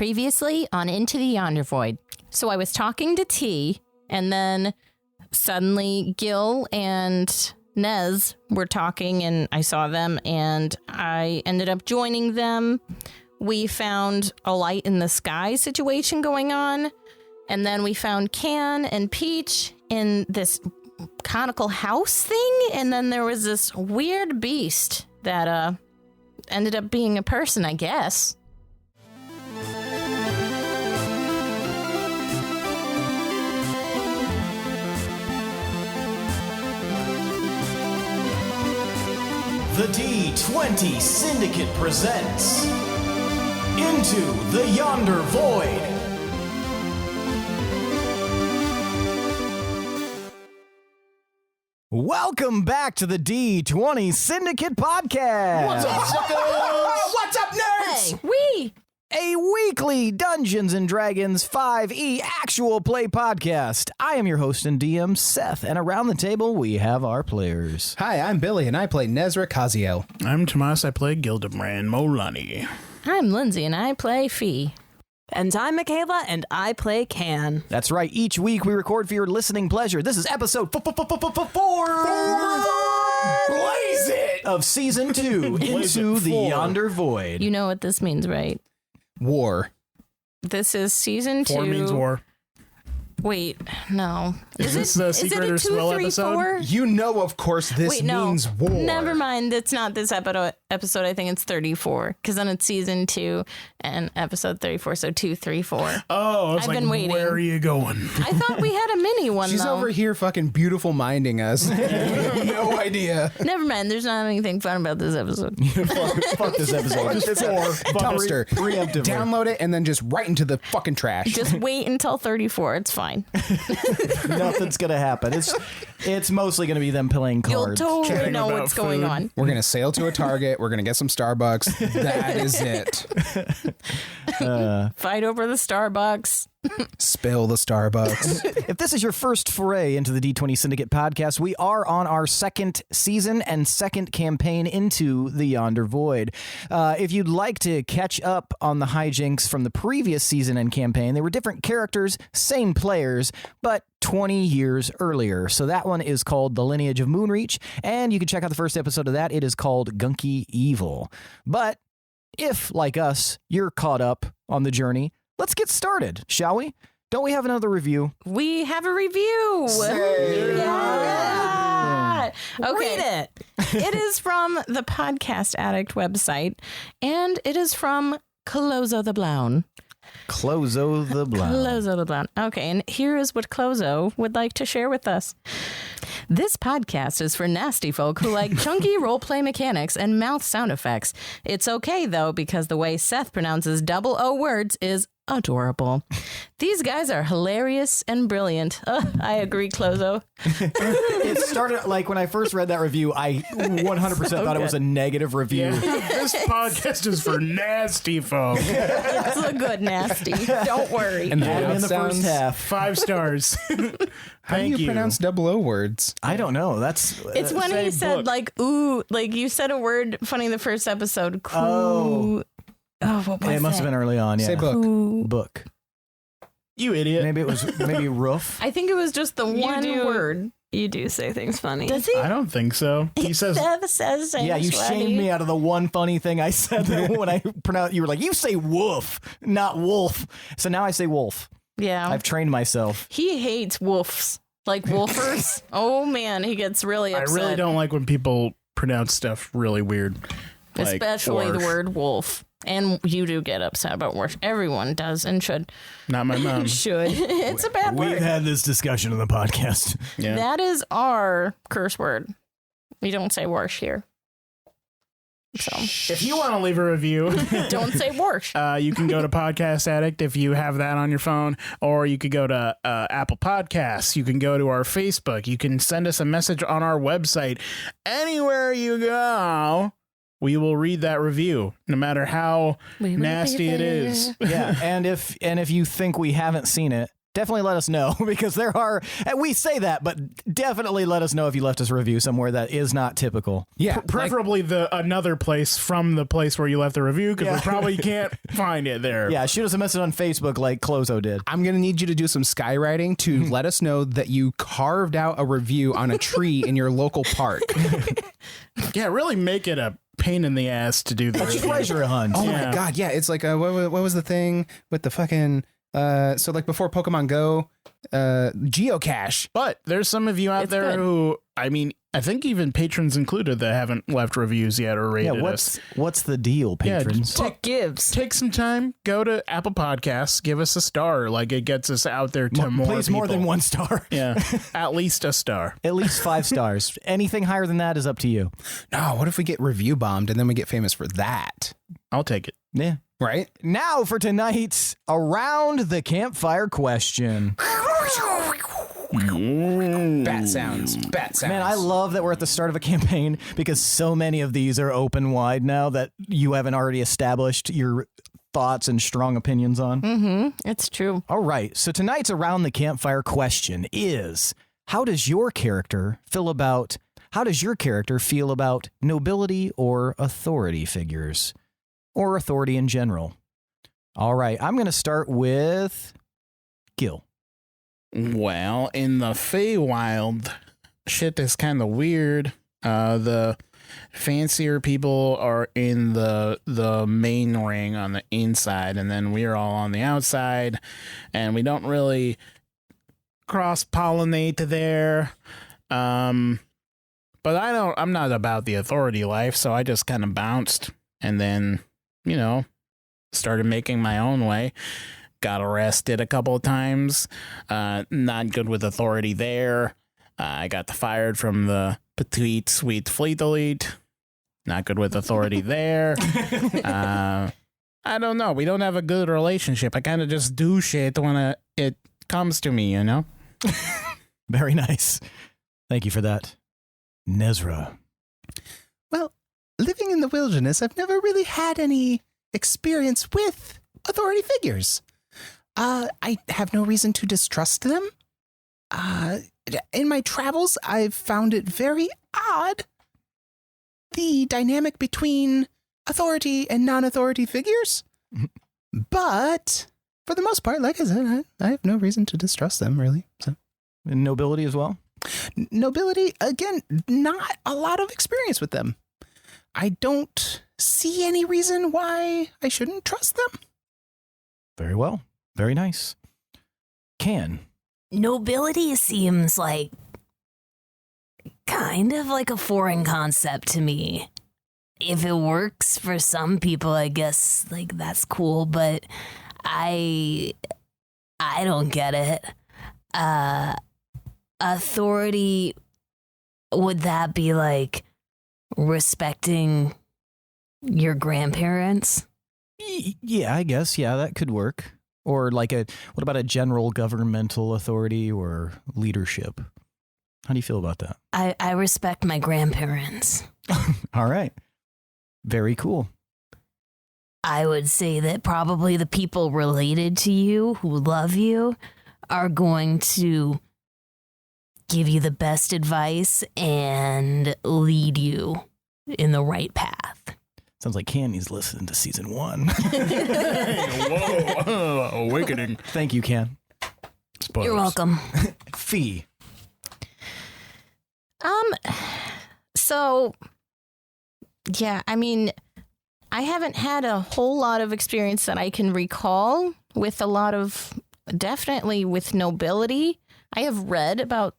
Previously on Into the Yonder Void. So I was talking to T, and then suddenly Gil and Nez were talking, and I saw them, and I ended up joining them. We found a light in the sky situation going on, and then we found Can and Peach in this conical house thing, and then there was this weird beast that ended up being a person, I guess. The D20 Syndicate presents Into the Yonder Void. Welcome back to the D20 Syndicate podcast. What's up, suckers? What's up, nerds? Hey, A weekly Dungeons & Dragons 5e actual play podcast. I am your host and DM, Seth, and around the table we have our players. Hi, I'm Billy, and I play Nezrah Kaziel. I'm Tomas, I play Gildebrand, Molani. I'm Lindsey, and I play Fee. And I'm Michaela, and I play Can. That's right, each week we record for your listening pleasure. This is episode 4 Blaze it! of Season 2, Into the Yonder Void. You know what this means, right? War. This is season 2. 4 means war. Wait, no. Is this the Secret or Swell episode? 4? You know, of course, this means war. Never mind. It's not this episode. I think it's 34, because then it's season 2 and episode 34. So 2, 3, 4. Oh, I was I've like, been waiting. where are you going? I thought we had a mini one. She's though. over here fucking beautiful minding us. No idea. Never mind. There's not anything fun about this episode. Fuck this episode. Just 4. Dumpster. Preemptively. Download it and then just right into the fucking trash. Just wait until 34. It's fine. Nothing's gonna happen. It's mostly gonna be them playing You'll cards. totally Chatting know about what's going food. on. We're going to sail to a Target. We're going to get some Starbucks. That is it. Fight over the Starbucks. Spill the Starbucks. If this is your first foray into the D20 Syndicate podcast, we are on our second season and second campaign into the Yonder Void. If you'd like to catch up on the hijinks from the previous season and campaign, they were different characters, same players, but 20 years earlier. So that one is called The Lineage of Moonreach, and you can check out the first episode of that. It is called Gunky Evil. But if, like us, you're caught up on the journey, let's get started, shall we? Don't we have another review? We have a review. Yeah. Okay. Read it. It is from the Podcast Addict website, and it is from Clozo the Blown. Clozo the Blown. Clozo the Blown. Okay, and here is what Clozo would like to share with us. This podcast is for nasty folk who like chunky roleplay mechanics and mouth sound effects. It's okay, though, because the way Seth pronounces double O words is adorable. These guys are hilarious and brilliant. I agree, Clozo. It started, like, when I first read that review, I 100% thought it was a negative review. This podcast is for nasty folk. It's a good nasty. Don't worry. And the Add 'em in mouth the sounds. first half. 5 stars. How do you pronounce double O words? I don't know. That's It's when say he said, book. like, ooh, like you said a word funny in the first episode. Oh. What was it must have been early on. Yeah. Say book. Book. You idiot. Maybe it was roof. I think it was just the one do. word. You do say things funny. Does he? I don't think so. He says, Never says Yeah, you shamed me out of the one funny thing I said when I pronounced. You were like, you say woof, not wolf. So now I say wolf. Yeah. I've trained myself. He hates wolves. Like wolfers. Oh, man. He gets really I upset. really don't like when people pronounce stuff really weird. Like Especially the orf. word wolf. And you do get upset about worse. Everyone does and should. Not my mom. Should. It's a bad We've word. had this discussion on the podcast. Yeah. That is our curse word. We don't say worse here. So If you want to leave a review, don't say worse. you can go to Podcast Addict if you have that on your phone, or you could go to Apple Podcasts. You can go to our Facebook. You can send us a message on our website. Anywhere you go, we will read that review, no matter how We will nasty be it there. is. Yeah, and if you think we haven't seen it, definitely let us know, because there are, and we say that, but definitely let us know if you left us a review somewhere that is not typical. Yeah. Preferably another place from the place where you left the review, because we probably can't find it there. Yeah, shoot us a message on Facebook like Clozo did. I'm going to need you to do some skywriting to let us know that you carved out a review on a tree in your local park. Yeah, really make it a pain in the ass to do the review. Treasure hunt. Oh my God. Yeah. It's like, what was the thing with the fucking, so like before Pokemon Go, geocache. But there's some of you out there who, I mean, I think even patrons included that haven't left reviews yet or rated us. What's the deal, patrons? Take some time, go to Apple Podcasts, give us a star. Like, it gets us out there to more Please, people. more than 1 star. Yeah, at least a star. At least 5 stars. Anything higher than that is up to you. No, what if we get review bombed and then we get famous for that? I'll take it. Yeah. Right? Now for tonight's Around the Campfire question. Bat sounds. Man, I love that we're at the start of a campaign, because so many of these are open wide now that you haven't already established your thoughts and strong opinions on. Mm-hmm. It's true. All right. So tonight's Around the Campfire question is, how does your character feel about nobility or authority figures, or authority in general? All right. I'm going to start with Gil. Well, in the Feywild, shit is kind of weird. The fancier people are in the main ring on the inside, and then we're all on the outside, and we don't really cross-pollinate there. But I'm not about the authority life, so I just kind of bounced and then, started making my own way. Got arrested a couple of times. Not good with authority there. I got fired from the Petite Sweet Fleet Elite. Not good with authority there. I don't know. We don't have a good relationship. I kind of just do shit when it comes to me, Very nice. Thank you for that. Nezrah. Well, living in the wilderness, I've never really had any experience with authority figures. I have no reason to distrust them. In my travels, I've found it very odd, the dynamic between authority and non-authority figures. But for the most part, like I said, I have no reason to distrust them, really. So. And nobility as well? Nobility, again, not a lot of experience with them. I don't see any reason why I shouldn't trust them. Very well. Very nice. Can. Nobility seems like kind of like a foreign concept to me. If it works for some people, I guess like that's cool, but I don't get it. Authority, would that be like respecting your grandparents? Yeah, I guess. Yeah, that could work. Or like what about a general governmental authority or leadership? How do you feel about that? I respect my grandparents. All right. Very cool. I would say that probably the people related to you who love you are going to give you the best advice and lead you in the right path. Sounds like Candy's listening to season 1. Whoa, awakening. Thank you, Can. Spoilers. You're welcome. Fee. So, yeah, I mean, I haven't had a whole lot of experience that I can recall with definitely with nobility. I have read about,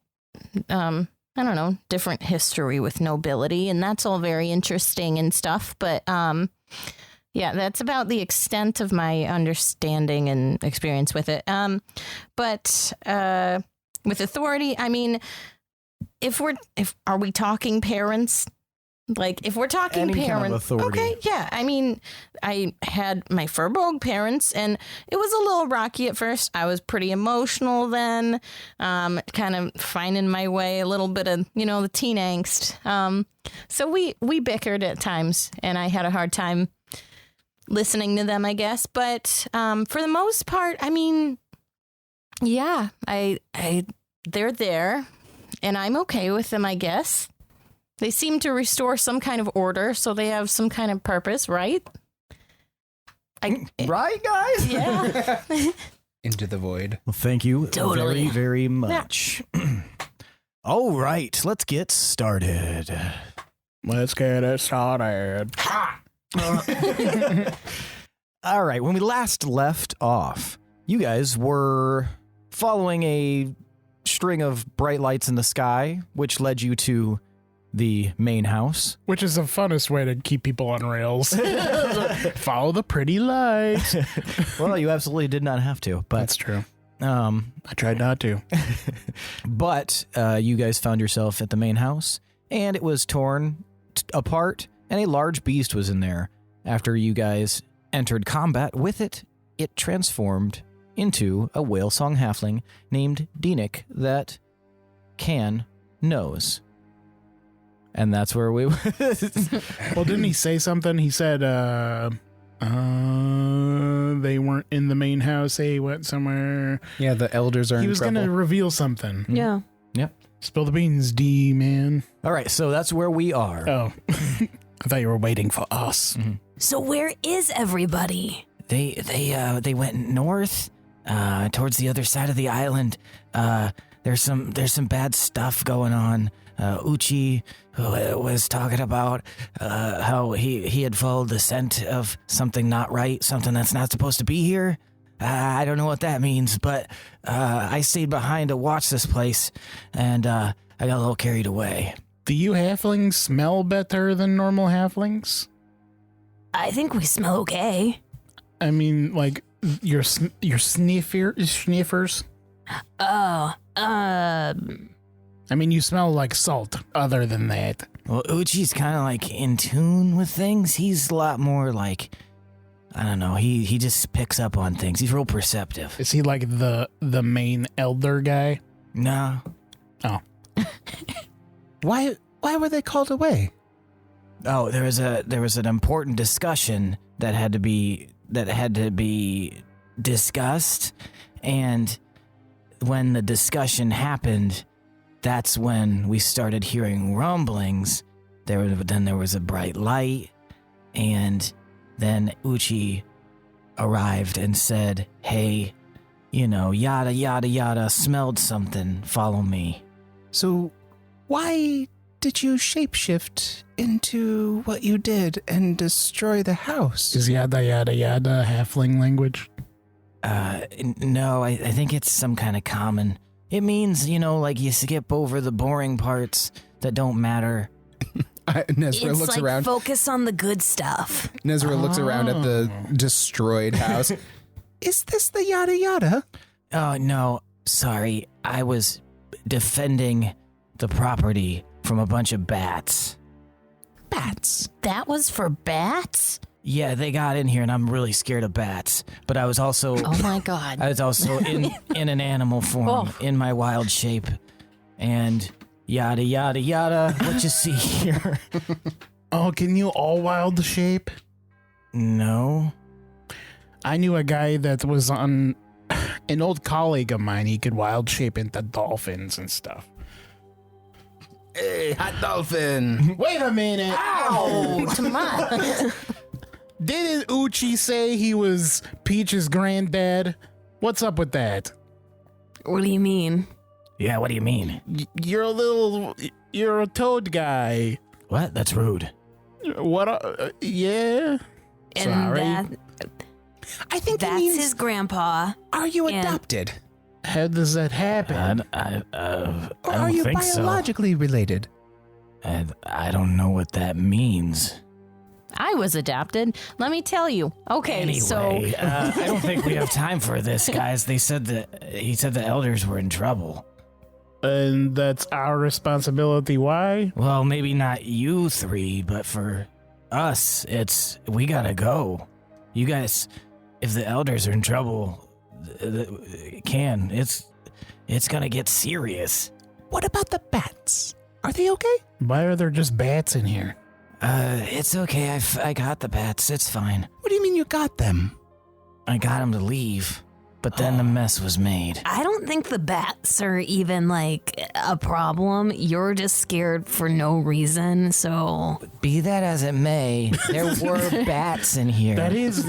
different history with nobility, and that's all very interesting and stuff. But, yeah, that's about the extent of my understanding and experience with it. But with authority, I mean, are we talking parents? Like, if we're talking Any parents, kind of authority. Okay, yeah. I mean, I had my Furbolg parents, and it was a little rocky at first. I was pretty emotional then, kind of finding my way, a little bit of, the teen angst. So we bickered at times, and I had a hard time listening to them, I guess. But for the most part, I mean, Yeah, they're there, and I'm okay with them, I guess. They seem to restore some kind of order, so they have some kind of purpose, right? Right, guys? Yeah. Into the void. Well, thank you Totally. very, very much. All right, let's get started. Let's get it started. All right, when we last left off, you guys were following a string of bright lights in the sky, which led you to the main house. Which is the funnest way to keep people on rails. Follow the pretty lights. Well, you absolutely did not have to, but That's true. I tried not to. But you guys found yourself at the main house, and it was torn apart, and a large beast was in there. After you guys entered combat with it, it transformed into a whale-song halfling named Dinik that knows. And that's where we... Well, didn't he say something? He said, they weren't in the main house. They went somewhere. Yeah, the elders are He in was trouble. going to reveal something. Yeah. Spill the beans, D, man. All right, so that's where we are. Oh. I thought you were waiting for us. Mm-hmm. So where is everybody? They went north, towards the other side of the island. There's some bad stuff going on. Uchi was talking about how he had followed the scent of something not right, something that's not supposed to be here. I don't know what that means, but I stayed behind to watch this place, and I got a little carried away. Do you halflings smell better than normal halflings? I think we smell okay. I mean, like, your sniffers? Oh, I mean, you smell like salt, other than that. Well, Uchi's kind of like in tune with things. He's a lot more like, I don't know, he just picks up on things. He's real perceptive. Is he like the main elder guy? No. Oh. Why were they called away? Oh, there was an important discussion that had to be discussed, and when the discussion happened, that's when we started hearing rumblings. Then there was a bright light, and then Uchi arrived and said, "Hey, yada yada yada, smelled something, follow me." So, why did you shapeshift into what you did and destroy the house? Is yada yada yada halfling language? No, I think it's some kind of common. It means, like you skip over the boring parts that don't matter. Nezrah it's looks like around. focus on the good stuff. Nezrah looks around at the destroyed house. Is this the yada yada? Oh, no, sorry. I was defending the property from a bunch of bats. Bats. That was for bats? Yeah, they got in here, and I'm really scared of bats. But I was also... Oh, my God. I was also in an animal form, in my wild shape. And yada, yada, yada. What you see here? Oh, can you all wild shape? No. I knew a guy that was on an old colleague of mine. He could wild shape into dolphins and stuff. Hey, hot dolphin. Wait a minute. Oh, Tomas. Didn't Uchi say he was Peach's granddad? What's up with that? What do you mean? Yeah, what do you mean? You're a toad guy. What? That's rude. What? Yeah. And Sorry. I think it that's means, his grandpa. are you and- adopted? How does that happen? I Or don't are you think so. biologically related? I don't know what that means. I was adopted. Let me tell you. Okay, Anyway, so I don't think we have time for this, guys. He said the elders were in trouble. And that's our responsibility. Why? Well, maybe not you three, but for us, we gotta go. You guys, if the elders are in trouble, it's gonna get serious. What about the bats? Are they okay? Why are there just bats in here? It's okay. I got the bats. It's fine. What do you mean you got them? I got them to leave. But then the mess was made. I don't think the bats are even like a problem. You're just scared for no reason. So Be that as it may, there were bats in here. That is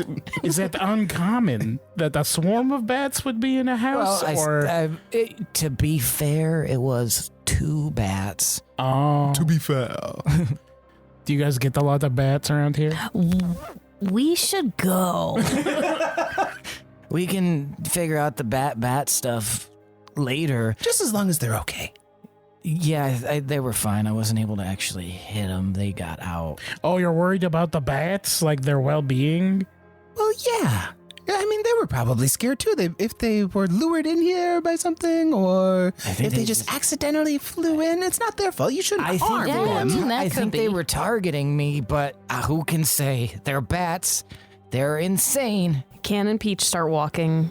that uncommon that a swarm of bats would be in a house? To be fair, it was 2 bats. Oh, To be fair. do you guys get a lot of bats around here? we should go. We can figure out the bat stuff later. Just as long as they're okay. Yeah, they were fine. I wasn't able to actually hit them. They got out. Oh, you're worried about the bats, like their well-being? Well, yeah. I mean, they were probably scared too. If they were lured in here by something, or think if they they just just- accidentally flew in, it's not their fault. You shouldn't I harm think, Yeah, I them. mean, that I could think they be. were targeting me, but who can say? They're bats. They're insane. Can and Peach start walking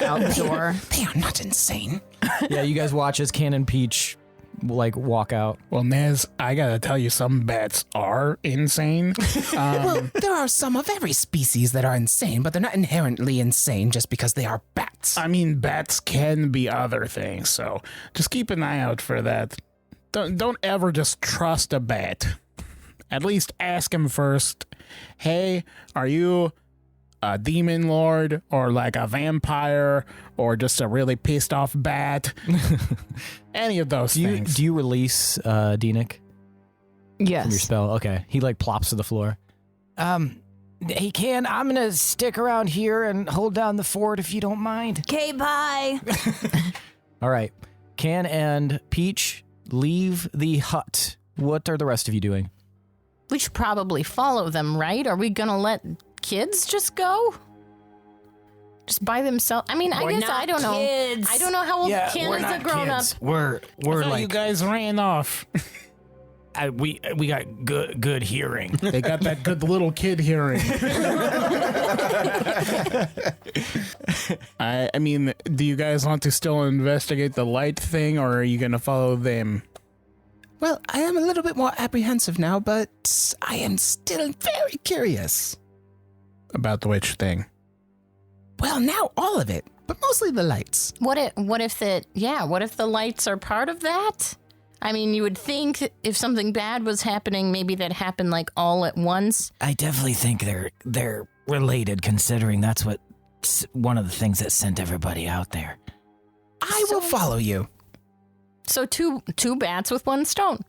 out the door. They are not insane. Yeah, you guys watch as Can and Peach walk out. Well, Nez, I gotta tell you, some bats are insane. Well, there are some of every species that are insane, but they're not inherently insane just because they are bats. I mean, bats can be other things, so just keep an eye out for that. Don't ever just trust a bat. At least ask him first. Hey, are you a demon lord or like a vampire or just a really pissed off bat? Any of those things. Do you release Denik from your Yes. spell? Okay. He plops to the floor. Hey, Can, I'm gonna stick around here and hold down the fort if you don't mind. Okay, bye. All right. Can and Peach leave the hut. What are the rest of you doing? We should probably follow them, right? Are we gonna let kids just go? Just by themselves? I mean, I guess I don't know. Kids. I don't know how old Ken is a grown up. We're I thought you guys ran off. we got good hearing. They got that good little kid hearing. I mean, do you guys want to still investigate the light thing, or are you going to follow them? Well, I am a little bit more apprehensive now, but I am still very curious. About the witch thing. Well, now all of it, but mostly the lights. What if the lights are part of that? I mean, you would think if something bad was happening, maybe that happened all at once. I definitely think they're related, considering that's one of the things that sent everybody out there. I will follow you. So two bats with one stone.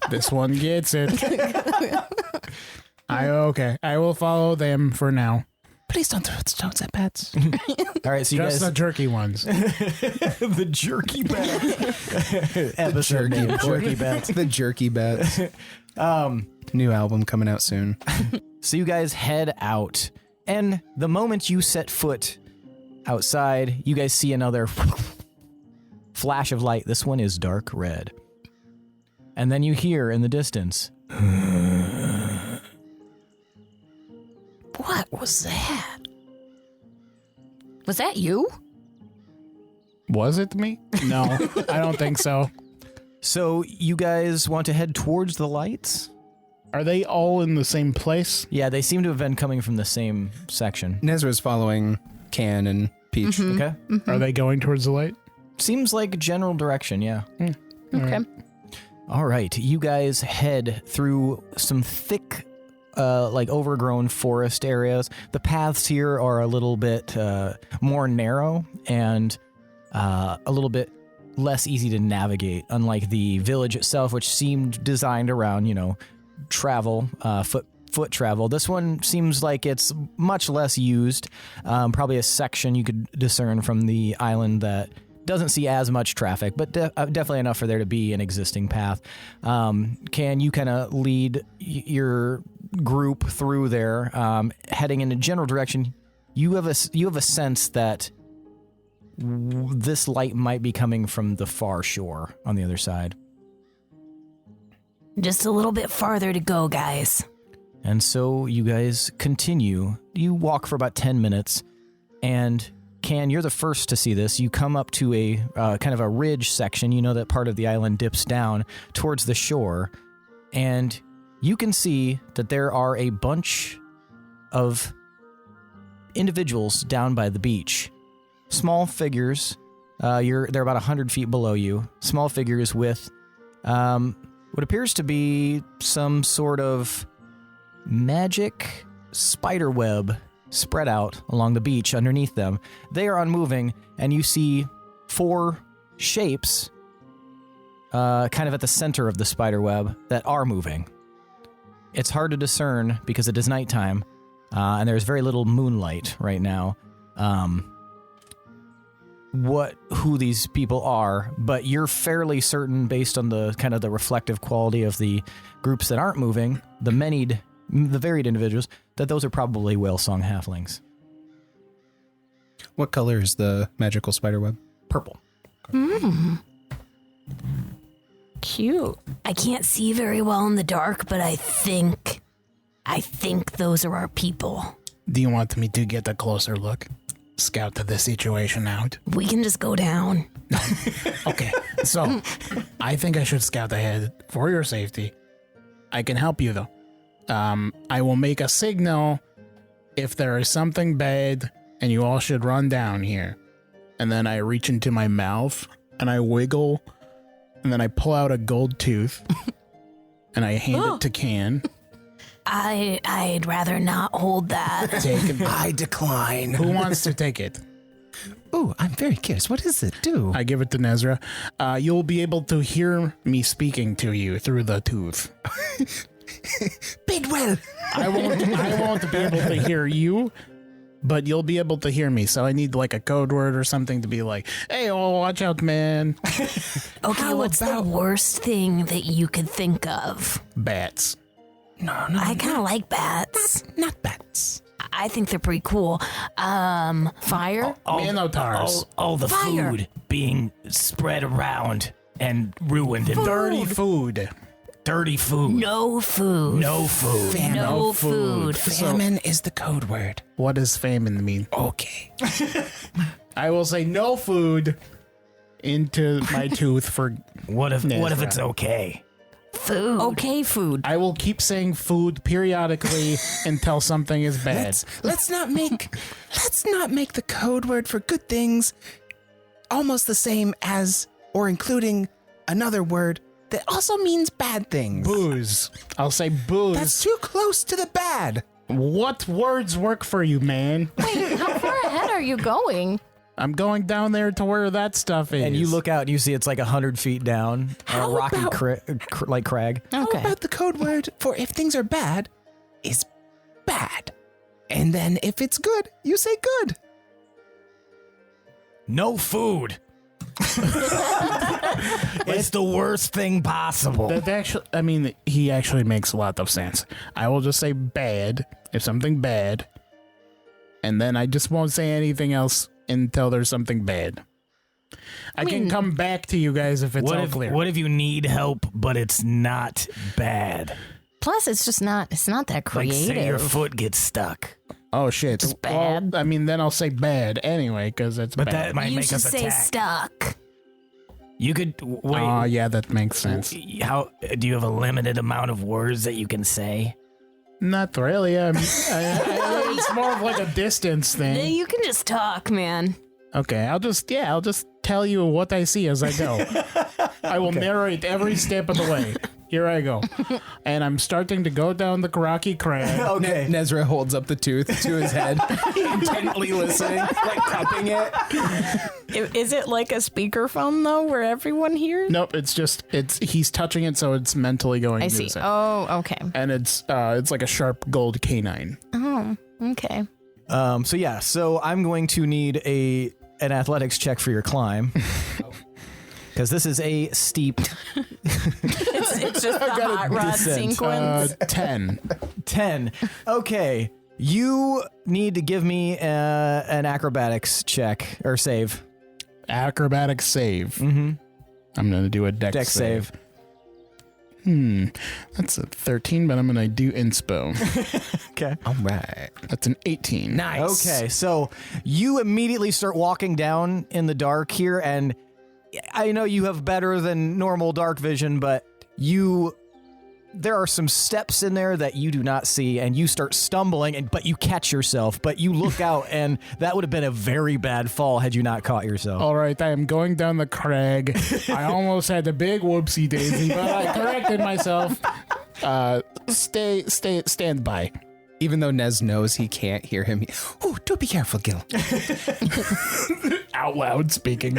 This one gets it. Okay. I will follow them for now. Please don't throw stones at bats. All right, so you Just guys the jerky ones. the jerky bats. Episode name, jerky bats. The jerky bats. New album coming out soon. So you guys head out, and the moment you set foot outside, you guys see another flash of light. This one is dark red. And then you hear in the distance, What was that? Was that you? Was it me? No, I don't think so. so you guys want to head towards the lights? Are they all in the same place? Yeah, they seem to have been coming from the same section. Nezrah's following Can and Peach. Okay. Are they going towards the light? Seems like general direction, yeah. Okay. All right, you guys head through some thick, overgrown forest areas. The paths here are a little bit more narrow and a little bit less easy to navigate, unlike the village itself, which seemed designed around, travel, foot travel. This one seems like it's much less used. Probably a section you could discern from the island that doesn't see as much traffic, but definitely enough for there to be an existing path. Can you kind of lead your group through there, heading in a general direction? You have a sense that this light might be coming from the far shore on the other side. Just a little bit farther to go, guys. And so you guys continue. You walk for about 10 minutes, and Can, you're the first to see this. You come up to a kind of a ridge section. You know that part of the island dips down towards the shore, and you can see that there are a bunch of individuals down by the beach. Small figures. They're about 100 feet below you. Small figures with what appears to be some sort of magic spider web spread out along the beach underneath them. They are unmoving, and you see 4 shapes kind of at the center of the spider web that are moving. It's hard to discern because it is nighttime, and there's very little moonlight right now. Who these people are, but you're fairly certain based on the kind of the reflective quality of the groups that aren't moving, the varied individuals, that those are probably whale-song halflings. What color is the magical spiderweb? Purple. Cute. I can't see very well in the dark, but I think those are our people. Do you want me to get a closer look? Scout the situation out? We can just go down. Okay, so I think I should scout ahead for your safety. I can help you, though. I will make a signal if there is something bad, and you all should run down here. And then I reach into my mouth, and I wiggle, and then I pull out a gold tooth, and I hand it to Can. I'd rather not hold that. Take it. I decline. Who wants to take it? Ooh, I'm very curious. What does it do? I give it to Nezrah. You'll be able to hear me speaking to you through the tooth. Bidwell! I won't be able to hear you, but you'll be able to hear me. So I need like a code word or something to be like, hey, oh, watch out, man. Okay, what's the worst thing that you could think of? Bats. No. I kind of like bats. Not bats. I think they're pretty cool. Fire? Minotaurs. All the Fire. food being spread around and ruined and Dirty food. dirty food. No food. No food. No food. Famine is the code word. What does famine mean? Okay. I will say no food into my tooth for. What if Nezrah. it's okay? Food. Okay, food. I will keep saying food periodically until something is bad. Let's not make the code word for good things almost the same as or including another word that also means bad things. Booze. I'll say booze. That's too close to the bad. What words work for you, man? Wait, how far ahead are you going? I'm going down there to where that stuff is. And you look out and you see it's like 100 feet down, a How rocky about- like crag. How about the code word for if things are bad is bad? And then if it's good, you say good. No food. It's the worst thing possible. That actually, I mean, he actually makes a lot of sense. I will just say bad if something bad, and then I just won't say anything else until there's something bad. I can come back to you guys if it's all clear. What if you need help, but it's not bad? Plus, it's not that Like creative. say your foot gets stuck. Oh shit! Just Well, bad. I mean, then I'll say bad anyway because it's But bad. that might You make should us say attack. stuck. You could wait. Oh yeah, that makes sense. How do you have a limited amount of words that you can say? Not really. It's more of like a distance thing. You can just talk, man. Okay, I'll just tell you what I see as I go. I will narrate every step of the way. Here I go. And I'm starting to go down the rocky crag. Okay. Nezrah holds up the tooth to his head, intently listening, like cupping it. Is it like a speakerphone though, where everyone hears? Nope, he's touching it, so it's mentally going I to see. his head. Oh, okay. And it's like a sharp gold canine. Oh, okay. So I'm going to need an athletics check for your climb. Because this is a steep It's just the hot rod descent. sequence. 10. 10. Okay. You need to give me an acrobatics check or save. Acrobatic save. Mm-hmm. I'm going to do a dex save. That's a 13, but I'm going to do inspo. Okay. All right. That's an 18. Nice. Okay. So you immediately start walking down in the dark here, and I know you have better than normal dark vision, but you there are some steps in there that you do not see, and you start stumbling, but you catch yourself. But you look out, and that would have been a very bad fall had you not caught yourself. All right, I am going down the crag. I almost had the big whoopsie daisy, but I corrected myself. Stand by. Even though Nez knows he can't hear him. Oh, do be careful, Gil. Out loud speaking.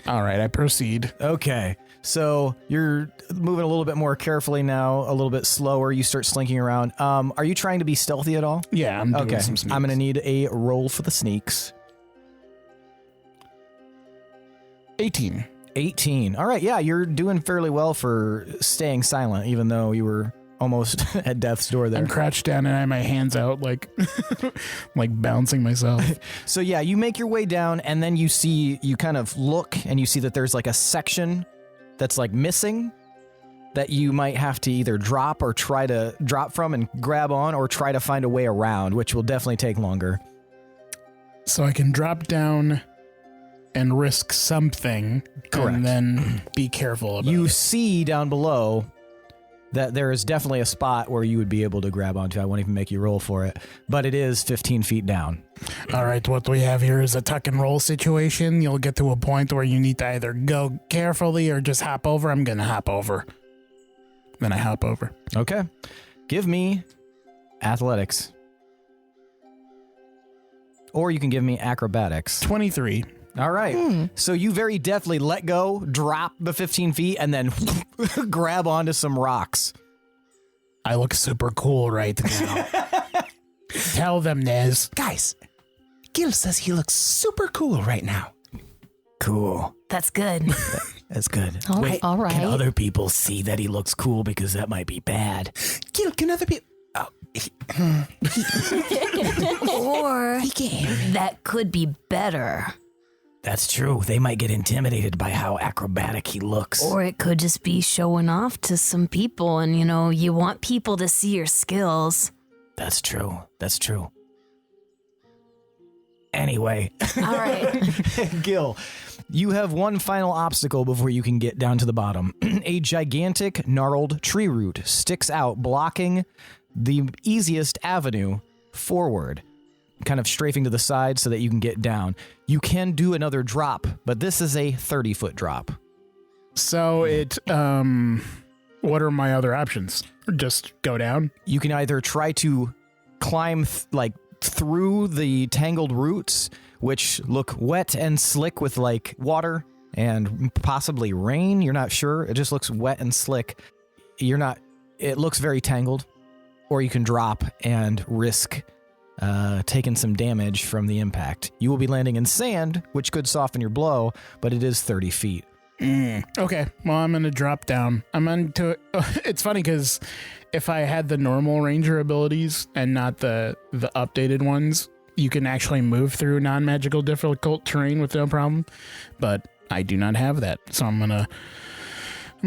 All right, I proceed. Okay, so you're moving a little bit more carefully now, a little bit slower. You start slinking around. Are you trying to be stealthy at all? Yeah, I'm doing some sneaks. I'm going to need a roll for the sneaks. 18. 18. All right, yeah, you're doing fairly well for staying silent, even though you were almost at death's door there. I'm crouched down and I have my hands out like like bouncing myself. So yeah, you make your way down and then you kind of look and you see that there's like a section that's like missing that you might have to either drop or try to drop from and grab on, or try to find a way around, which will definitely take longer. So I can drop down and risk something. Correct. And then be careful about You it. see down below that there is definitely a spot where you would be able to grab onto. I won't even make you roll for it, but it is 15 feet down. All right, what we have here is a tuck and roll situation. You'll get to a point where you need to either go carefully or just hop over. I'm going to hop over. Then I hop over. Okay. Give me athletics. Or you can give me acrobatics. 23. All right. So you very deftly let go, drop the 15 feet, and then grab onto some rocks. I look super cool right now. Tell them, Nez. Guys, Gil says he looks super cool right now. Cool. That's good. That's good. All right. Can other people see that he looks cool? Because that might be bad. Gil, can other people... Or He can. that could be better. That's true. They might get intimidated by how acrobatic he looks. Or it could just be showing off to some people, and you want people to see your skills. That's true. That's true. Anyway. All right. Gil, you have one final obstacle before you can get down to the bottom. A gigantic, gnarled tree root sticks out, blocking the easiest avenue forward, kind of strafing to the side so that you can get down. You can do another drop, but this is a 30-foot drop. So what are my other options? Just go down? You can either try to climb through the tangled roots, which look wet and slick with like water and possibly rain. You're not sure. It just looks wet and slick. It looks very tangled. Or you can drop and risk taking some damage from the impact. You will be landing in sand, which could soften your blow, but it is 30 feet. Okay, well, I'm going to drop down. It's funny because if I had the normal ranger abilities and not the updated ones, you can actually move through non-magical difficult terrain with no problem, but I do not have that. So I'm going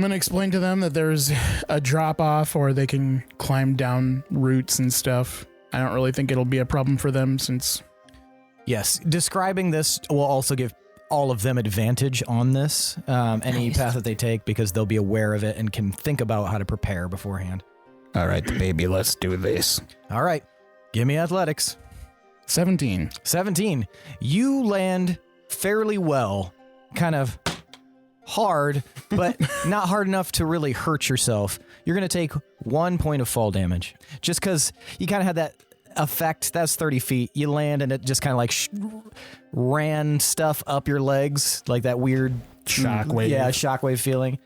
to explain to them that there's a drop off, or they can climb down roots and stuff. I don't really think it'll be a problem for them since... Yes, describing this will also give all of them advantage on this, any path that they take, because they'll be aware of it and can think about how to prepare beforehand. All right, baby, let's do this. All right, give me athletics. 17. 17. You land fairly well, kind of hard, but not hard enough to really hurt yourself. You're going to take 1 point of fall damage. Just because you kind of had that effect. That's 30 feet. You land and it just kind of like ran stuff up your legs, like that weird Shockwave. Yeah, shockwave feeling.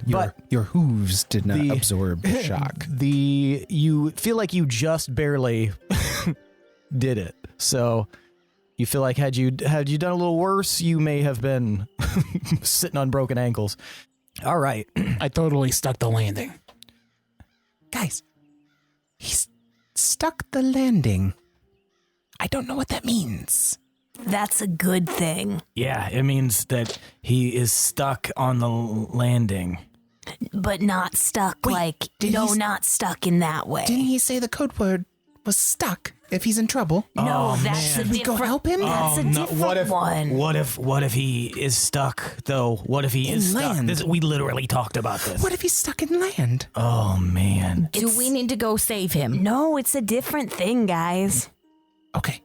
But your hooves did not absorb shock. You feel like you just barely did it. So you feel like had you done a little worse, you may have been sitting on broken ankles. All right. I totally stuck the landing. Guys, he's stuck the landing. I don't know what that means. That's a good thing. Yeah, it means that he is stuck on the landing. But not stuck Wait, not stuck in that way. Didn't he say the code word was stuck, if he's in trouble. No, that's a Should we go different. help him? That's a different one. What if he is stuck though? What if he is Inland. stuck? We literally talked about this. What if he's stuck in land? Oh man. Do we need to go save him? No, it's a different thing, guys. Okay.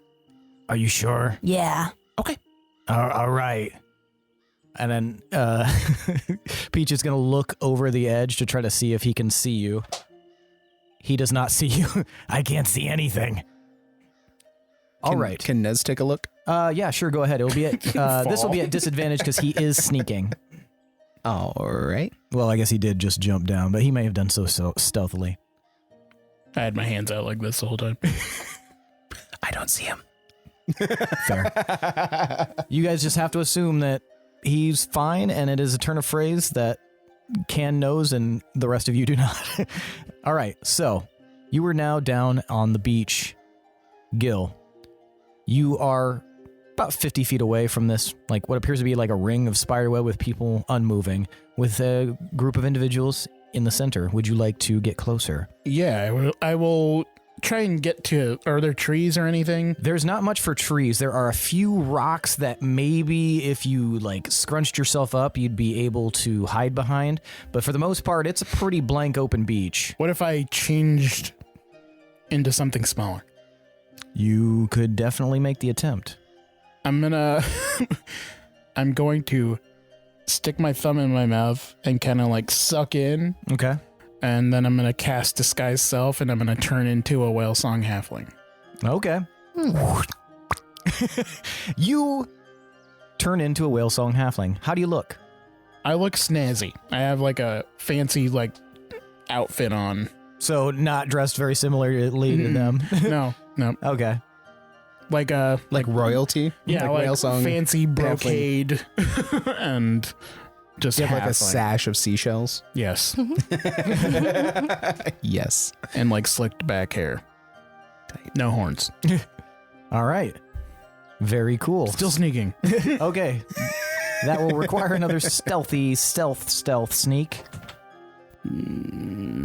Are you sure? Yeah. Okay. All right. And then Peach is going to look over the edge to try to see if he can see you. He does not see you. I can't see anything. All right. Can Nez take a look? Yeah, sure. Go ahead. It'll be at this will be at disadvantage because he is sneaking. All right. Well, I guess he did just jump down, but he may have done so stealthily. I had my hands out like this the whole time. I don't see him. Fair. You guys just have to assume that he's fine, and it is a turn of phrase that Can knows, and the rest of you do not. All right, so you are now down on the beach. Gil, you are about 50 feet away from this, like what appears to be like a ring of spiderweb with people unmoving, with a group of individuals in the center. Would you like to get closer? Yeah, I will try and get to. Are there trees or anything? There's not much for trees. There are a few rocks that maybe if you like scrunched yourself up, you'd be able to hide behind. But for the most part, it's a pretty blank open beach. What if I changed into something smaller? You could definitely make the attempt. I'm going to stick my thumb in my mouth and kind of like suck in. Okay. And then I'm going to cast Disguise Self, and I'm going to turn into a whale song halfling. Okay. You turn into a whale song halfling. How do you look? I look snazzy. I have like a fancy like outfit on. So not dressed very similarly to them. No. Okay. Like royalty? yeah, like whale song fancy brocade and just You have like a halfling. sash of seashells? Yes. Yes. And like slicked back hair. No horns. All right. Very cool. Still sneaking. Okay. That will require another stealth sneak.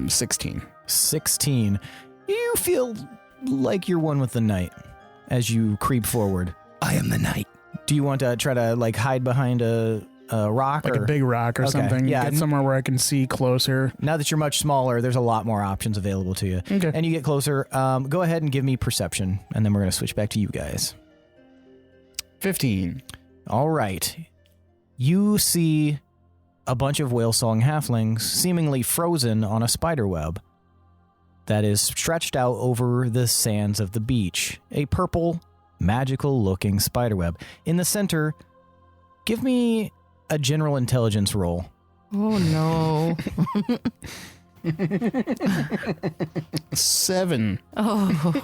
16. 16. You feel like you're one with the night as you creep forward. I am the knight. Do you want to try to like hide behind a rock? Like or? a big rock or Okay, something. yeah. Get somewhere where I can see closer. Now that you're much smaller, there's a lot more options available to you. Okay. And you get closer. Go ahead and give me perception, and then we're going to switch back to you guys. 15. All right. You see a bunch of whale song halflings seemingly frozen on a spider web that is stretched out over the sands of the beach. A purple, magical-looking spider web. In the center, give me a general intelligence roll. Oh, no. 7. Oh.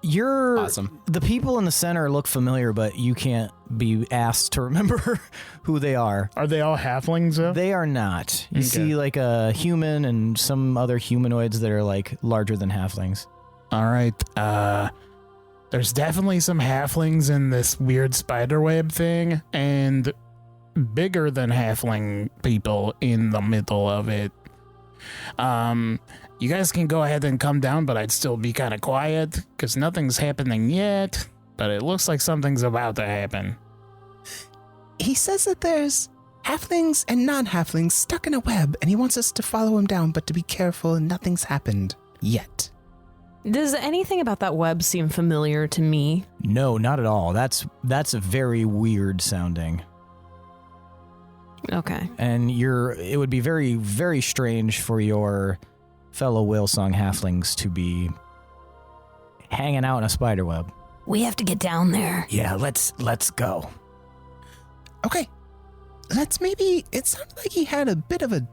You're Awesome. The people in the center look familiar, but you can't be asked to remember who they are. Are they all halflings though? They are not. You Okay. see like a human and some other humanoids that are like larger than halflings. All right. There's definitely some halflings in this weird spiderweb thing, and bigger than halfling people in the middle of it. You guys can go ahead and come down, but I'd still be kind of quiet because nothing's happening yet. But it looks like something's about to happen. He says that there's halflings and non-halflings stuck in a web, and he wants us to follow him down, but to be careful, and nothing's happened yet. Does anything about that web seem familiar to me? No, not at all. That's very weird sounding. Okay. And it would be very, very strange for your fellow whale song halflings to be hanging out in a spider web. We have to get down there. Yeah, let's go. Okay, it sounded like he had a bit of a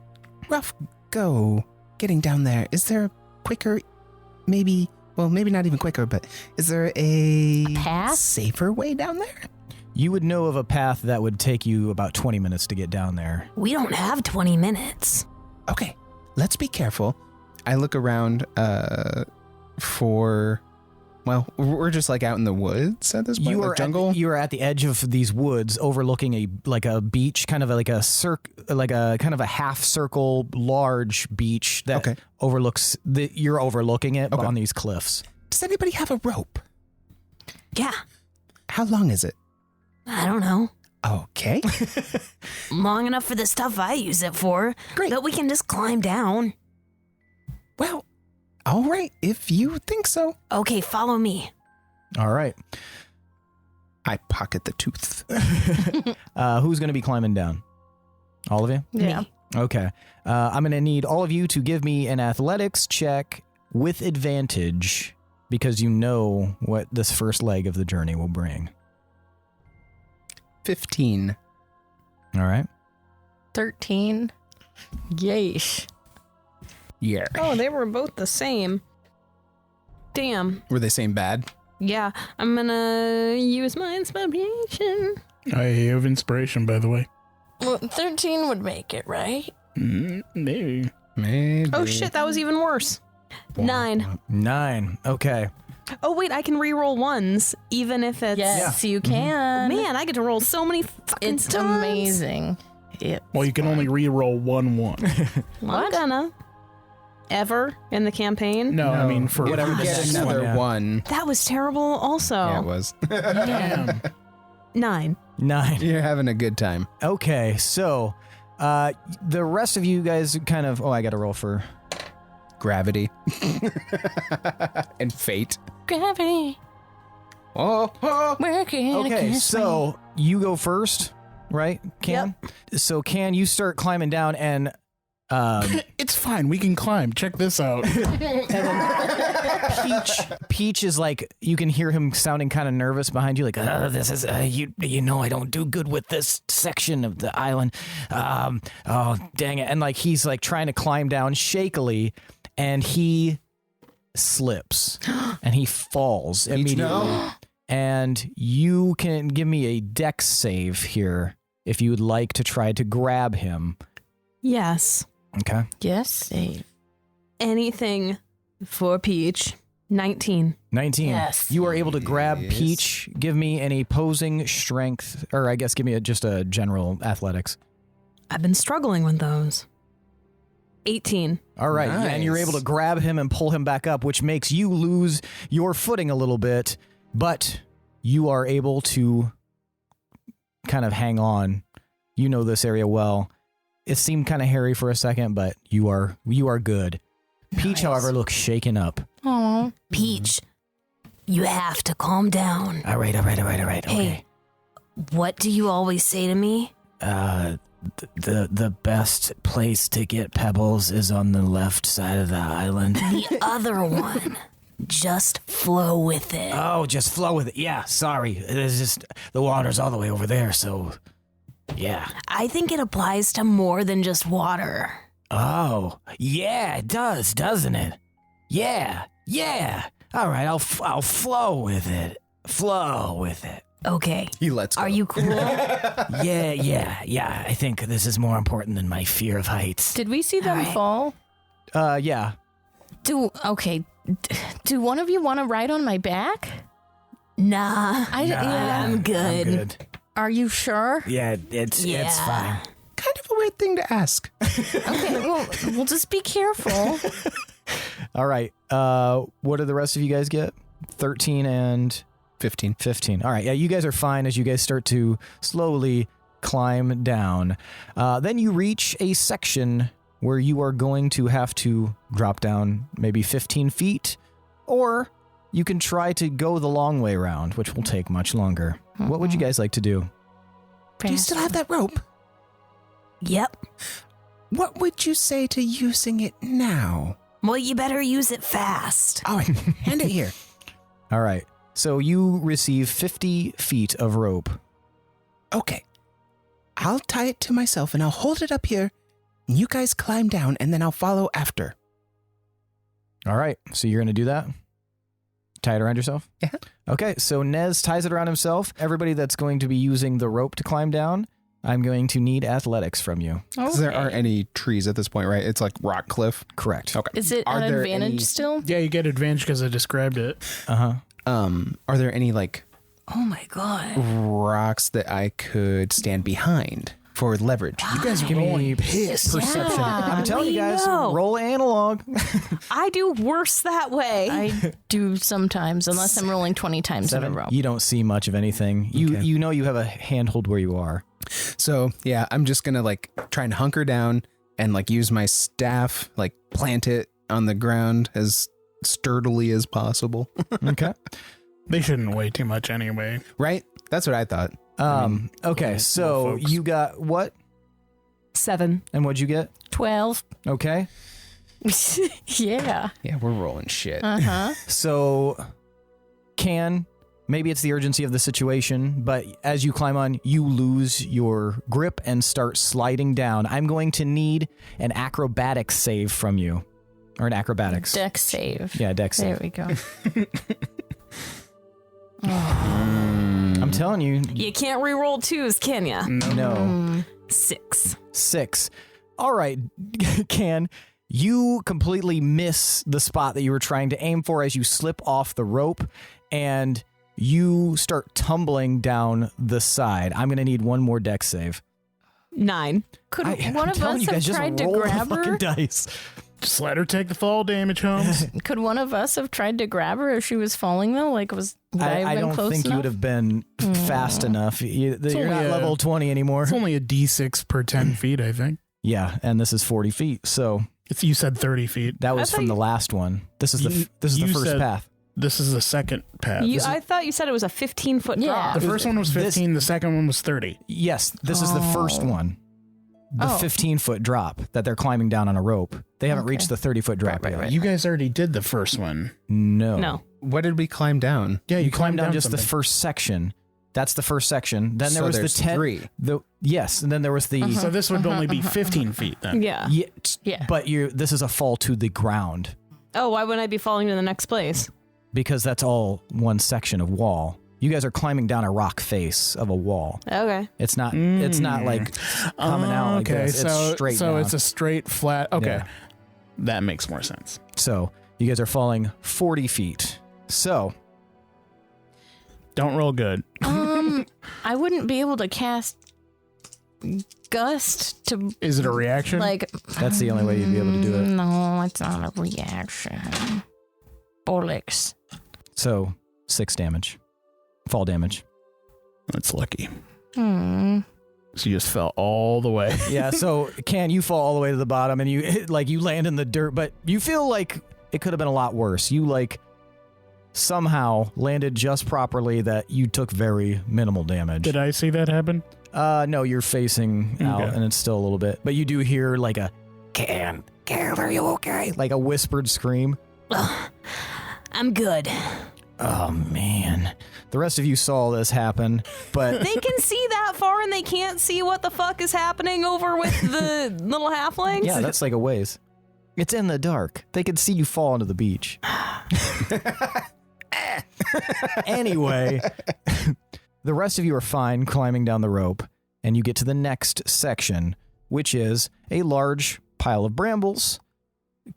rough go getting down there. Is there a quicker, maybe not even quicker, but is there a path? safer way down there? You would know of a path that would take you about 20 minutes to get down there. We don't have 20 minutes. Okay, let's be careful. I look around we're just like out in the woods at this point, like jungle. You are at the edge of these woods, overlooking a beach, kind of like a half circle, large beach that overlooks you're overlooking it on these cliffs. Does anybody have a rope? Yeah, How long is it? I don't know. Okay. Long enough for the stuff I use it for. Great. But we can just climb down. Well, all right, if you think so. Okay, follow me. All right. I pocket the tooth. Who's going to be climbing down? All of you? Yeah. Okay. I'm going to need all of you to give me an athletics check with advantage because you know what this first leg of the journey will bring. 15. All right. 13. Yeesh. Yeah. Oh, they were both the same. Damn. Were they saying bad? Yeah, I'm gonna use my inspiration. I have inspiration, by the way. Well, 13 would make it, right? Maybe. Maybe. Oh shit, that was even worse. 9. 9. Okay. Oh wait, I can re-roll ones, even if it's... Yes, you can. Man, I get to roll so many fucking It's times. amazing. Well, you can only re-roll 1-1. I'm gonna. Ever in the campaign? No, I mean for Whatever Get Next another one, yeah. one. That was terrible also. Yeah, it was. Damn. 9. 9. You're having a good time. Okay, so the rest of you guys kind of... Oh, I got to roll for... Gravity. And fate. Gravity. Oh. Working Okay, against so you go first, right, Can? So, Can, you start climbing down and... It's fine. We can climb. Check this out. Peach is like, you can hear him sounding kind of nervous behind you, like, this is, you know, I don't do good with this section of the island. Oh, dang it. And like, he's like trying to climb down shakily, and he slips and he falls immediately. And you can give me a dex save here if you would like to try to grab him. Yes. Okay. Yes, save. Anything for Peach. 19. 19. Yes. You are able to grab Yes. Peach. Give me an opposing strength, or I guess give me just a general athletics. I've been struggling with those. 18. All right. Yeah, and you're Nice. able to grab him and pull him back up, which makes you lose your footing a little bit, but you are able to kind of hang on. You know this area well. It seemed kind of hairy for a second, but you are good. Peach, however, looks shaken up. Oh. Peach, you have to calm down. All right. Hey, Okay. what do you always say to me? The best place to get pebbles is on the left side of the island. The other one. Just flow with it. Oh, just flow with it. Yeah, sorry. It is just the water's all the way over there, so yeah. I think it applies to more than just water. Oh, yeah, it does, doesn't it? Yeah. All right, I'll flow with it. Flow with it. Okay. He lets go. Are you cool? Yeah. I think this is more important than my fear of heights. Did we see them All right. fall? Yeah. Do one of you want to ride on my back? Nah. Yeah. I'm good. I'm good. Are you sure? Yeah, it's fine. Kind of a weird thing to ask. Okay, well, we'll just be careful. All right. What do the rest of you guys get? 13 and 15. 15. All right. Yeah, you guys are fine as you guys start to slowly climb down. Then you reach a section where you are going to have to drop down maybe 15 feet, or you can try to go the long way around, which will take much longer. What would you guys like to do? Do you still have that rope? Yep. What would you say to using it now? Well, you better use it fast. Oh, hand it here. All right. So you receive 50 feet of rope. Okay. I'll tie it to myself and I'll hold it up here. And you guys climb down and then I'll follow after. All right. So you're going to do that? Tie it around yourself? Yeah. Okay. So Nez ties it around himself. Everybody that's going to be using the rope to climb down, I'm going to need athletics from you. Because there aren't any trees at this point, right? It's like rock cliff. Correct. Okay. Is it Are an there advantage any- still? Yeah, you get advantage because I described it. Uh-huh. Are there any like Oh my god. rocks that I could stand behind for leverage. You guys are rolling piss. Perception. I'm telling you guys, know. roll analog. I do worse that way. I do sometimes, unless I'm rolling 20 times in a row. You don't see much of anything. You know you have a handhold where you are. So yeah, I'm just gonna like try and hunker down and like use my staff, like plant it on the ground as sturdily as possible. Okay. They shouldn't weigh too much anyway. Right? That's what I thought. Okay, so folks. you got what? 7. And what'd you get? 12. Okay. Yeah. Yeah, we're rolling shit. Uh-huh. So maybe it's the urgency of the situation, but as you climb on, you lose your grip and start sliding down. I'm going to need an acrobatics save from you. Or an acrobatics. Dex save. Yeah, dex There save. we go. I'm telling you. You can't re-roll 2s, can ya? No. 6. 6. All right, Can. You completely miss the spot that you were trying to aim for as you slip off the rope and you start tumbling down the side. I'm going to need one more dex save. 9. Could I'm one of telling us you have guys, just tried to roll the grab her? fucking dice. Just let her take the fall damage, Holmes. Could one of us have tried to grab her if she was falling, though? Like, would I have I been don't close think you enough? would have been fast enough. You're only not level 20 anymore. It's only a D6 per 10 feet, I think. Yeah, and this is 40 feet. So You said 30 feet. that was from the last one. This is the You first said- path. This is the second path. I thought you said it was a 15-foot Yeah. drop. The first one was 15, the second one was 30. Yes, this is the first one. The 15-foot drop that they're climbing down on a rope. They haven't reached the 30-foot drop yet. You guys already did the first one. No. What did we climb down? Yeah, You climbed down just something. the first section. That's the first section. Then there So was the there's 10. three. Yes, and then there was the. So this would only be 15 feet then. Yeah. Yeah. But this is a fall to the ground Oh, why wouldn't I be falling to the next place? because that's all one section of wall. You guys are climbing down a rock face of a wall. Okay. It's not. It's not like coming out like okay, this. so It's straight so down. it's a straight flat. Okay, Yeah. that makes more sense. So you guys are falling 40 feet. So Don't roll good. I wouldn't be able to cast Gust to, Is it a reaction? like... that's the only way you'd be able to do it. No, it's not a reaction. Bollocks. So 6 damage, fall damage. That's lucky. Hmm. So you just fell all the way. Yeah. So you fall all the way to the bottom and you land in the dirt, but you feel like it could have been a lot worse. You somehow landed just properly that you took very minimal damage. Did I see that happen? No, you're facing out Okay. and it's still a little bit, but you do hear like a Can, are you okay? Like a whispered scream. I'm good. Oh man. The rest of you saw this happen, but They can see that far and they can't see what the fuck is happening over with the little halflings? yeah, that's like a ways. It's in the dark. They could see you fall onto the beach. Anyway, the rest of you are fine climbing down the rope, and you get to the next section, which is a large pile of brambles,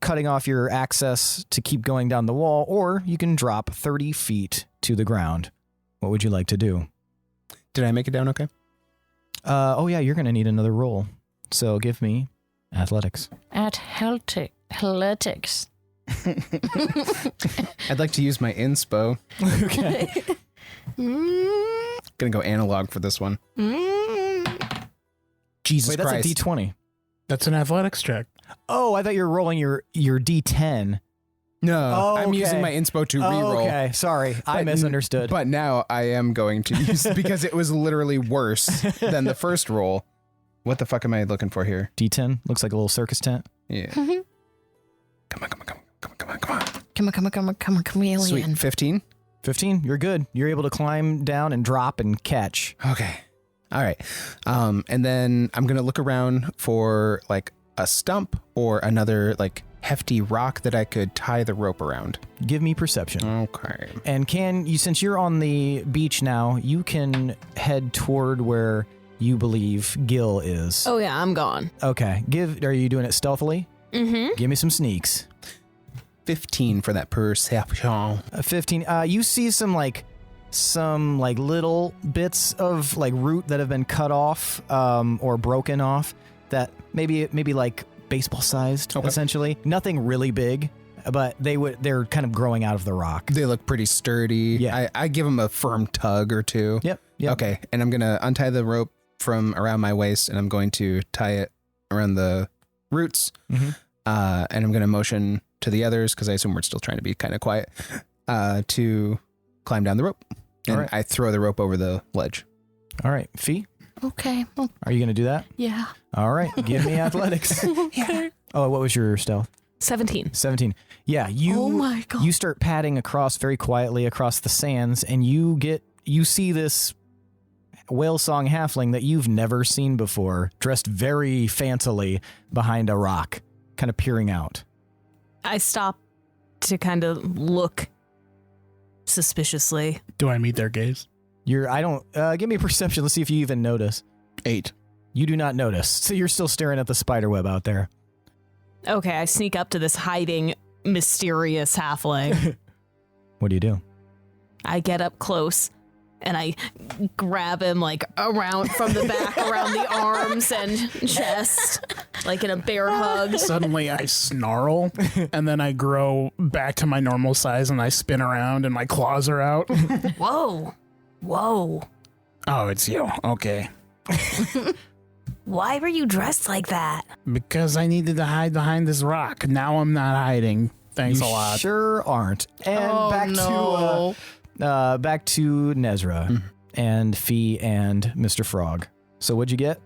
cutting off your access to keep going down the wall, or you can drop 30 feet to the ground. What would you like to do? Did I make it down okay? Oh yeah, you're going to need another roll. So give me athletics. Athletics. I'd like to use my inspo. Okay. Gonna go analog for this one. Jesus Wait, that's Christ. a D20. That's an athletics check. Oh, I thought you were rolling your D10. No, Oh, I'm okay. using my inspo to reroll. Okay, sorry. I misunderstood. But now I am going to use because it was literally worse than the first roll. What the fuck am I looking for here? D10 looks like a little circus tent. Yeah. Come on. Chameleon. Sweet. 15? 15, you're good. You're able to climb down and drop and catch. Okay. All right. And then I'm going to look around for like a stump or another like hefty rock that I could tie the rope around. Give me perception. Okay. And since you're on the beach now, you can head toward where you believe Gil is. Oh, yeah, I'm gone. Okay. Are you doing it stealthily? Mm-hmm. Give me some sneaks. 15 for that perception. 15. You see some some like little bits of like root that have been cut off or broken off that maybe like baseball sized, essentially. Nothing really big, but they're kind of growing out of the rock. They look pretty sturdy. Yeah. I give them a firm tug or two. Yep. Okay, and I'm going to untie the rope from around my waist, and I'm going to tie it around the roots. Mm-hmm. And I'm going to motion to the others, because I assume we're still trying to be kind of quiet, to climb down the rope. And I throw the rope over the ledge. All right, Fee, Okay. Well, are you going to do that? yeah. All right, give me athletics. Okay. Oh, what was your stealth? 17. 17. Yeah, Oh my God. you start padding across very quietly across the sands, and you see this whale song halfling that you've never seen before, dressed very fancily behind a rock, kind of peering out. I stop to kind of look suspiciously. Do I meet their gaze? Give me a perception. Let's see if you even notice. 8. You do not notice. So you're still staring at the spider web out there. Okay, I sneak up to this hiding, mysterious halfling. What do? I get up close and I grab him like around from the back, around the arms and chest, like in a bear hug. Suddenly I snarl, and then I grow back to my normal size, and I spin around, and my claws are out. Whoa. Whoa. Oh, it's you. Okay. Why were you dressed like that? Because I needed to hide behind this rock. Now I'm not hiding. Thanks You a lot. sure aren't. And back to Nezrah and Fee and Mr. Frog. So what'd you get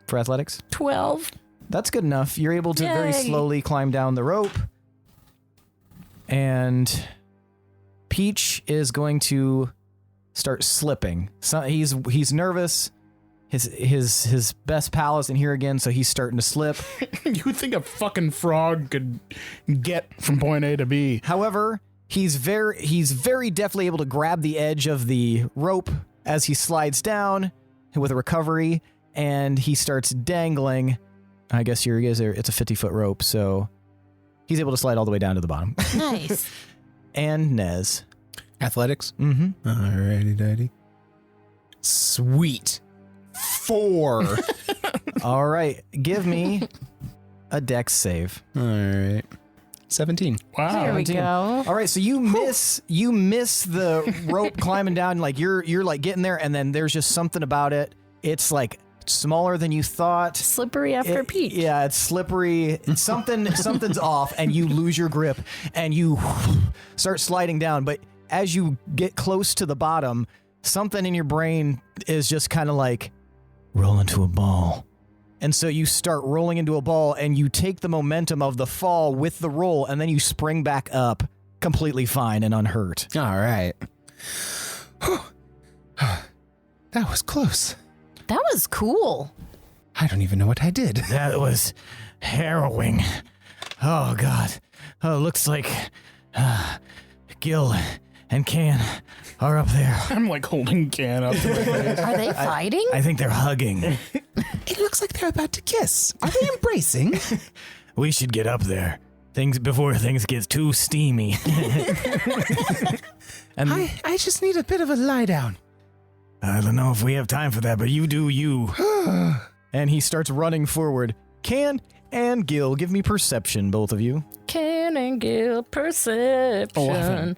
for athletics? 12. That's good enough. You're able to very Yay. slowly climb down the rope. And Peach is going to start slipping. So he's nervous. His best pal isn't here again, so he's starting to slip. You would think a fucking frog could get from point A to B. However, he's very deftly able to grab the edge of the rope as he slides down with a recovery, and he starts dangling. I guess it's a 50-foot rope, so he's able to slide all the way down to the bottom. Nice. And Nez. Athletics? Mm-hmm. Alrighty, daddy. Sweet. 4. All right, give me a dex save. All right. 17. Wow. There we 17. go. All right, so you miss the rope climbing down, like you're like getting there, and then there's just something about it. It's like smaller than you thought. Slippery after Peach. Yeah, it's slippery. Something's off, and you lose your grip, and you start sliding down. But as you get close to the bottom, something in your brain is just kind of like, roll into a ball. And so you start rolling into a ball, and you take the momentum of the fall with the roll, and then you spring back up completely fine and unhurt. All right. That was close. That was cool. I don't even know what I did. That was harrowing. Oh, God. Oh, looks like Gil and Can are up there. I'm like holding Can up to my face. Are they fighting? I think they're hugging. It looks like they're about to kiss. Are they embracing? We should get up there. Before things get too steamy. And I just need a bit of a lie down. I don't know if we have time for that, but you do you. and he starts running forward. Can and Gil, give me perception, both of you. Can and Gil perception. 11.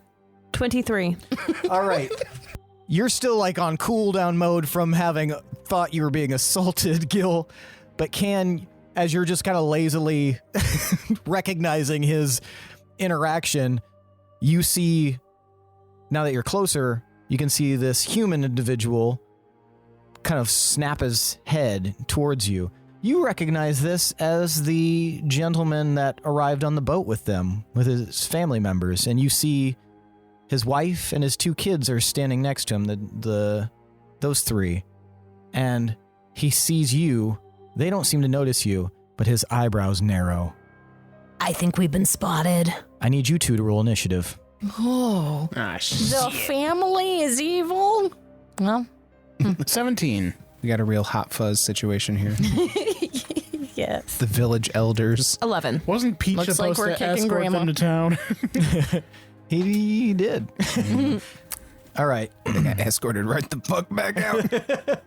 23. All right. You're still like on cooldown mode from having thought you were being assaulted, Gil. But Can, as you're just kind of lazily recognizing his interaction, you see, now that you're closer, you can see this human individual kind of snap his head towards you. You recognize this as the gentleman that arrived on the boat with them, with his family members, and you see his wife and his 2 kids are standing next to him, those 3. And he sees you. They don't seem to notice you, but his eyebrows narrow. I think we've been spotted. I need you 2 to roll initiative. Oh. Ah, The family is evil? Well, 17. We got a real hot fuzz situation here. yes. The village elders. 11. Wasn't Peach Looks like supposed we're to kicking escort Grandma. them to town? He did. All right. I got escorted right the fuck back out.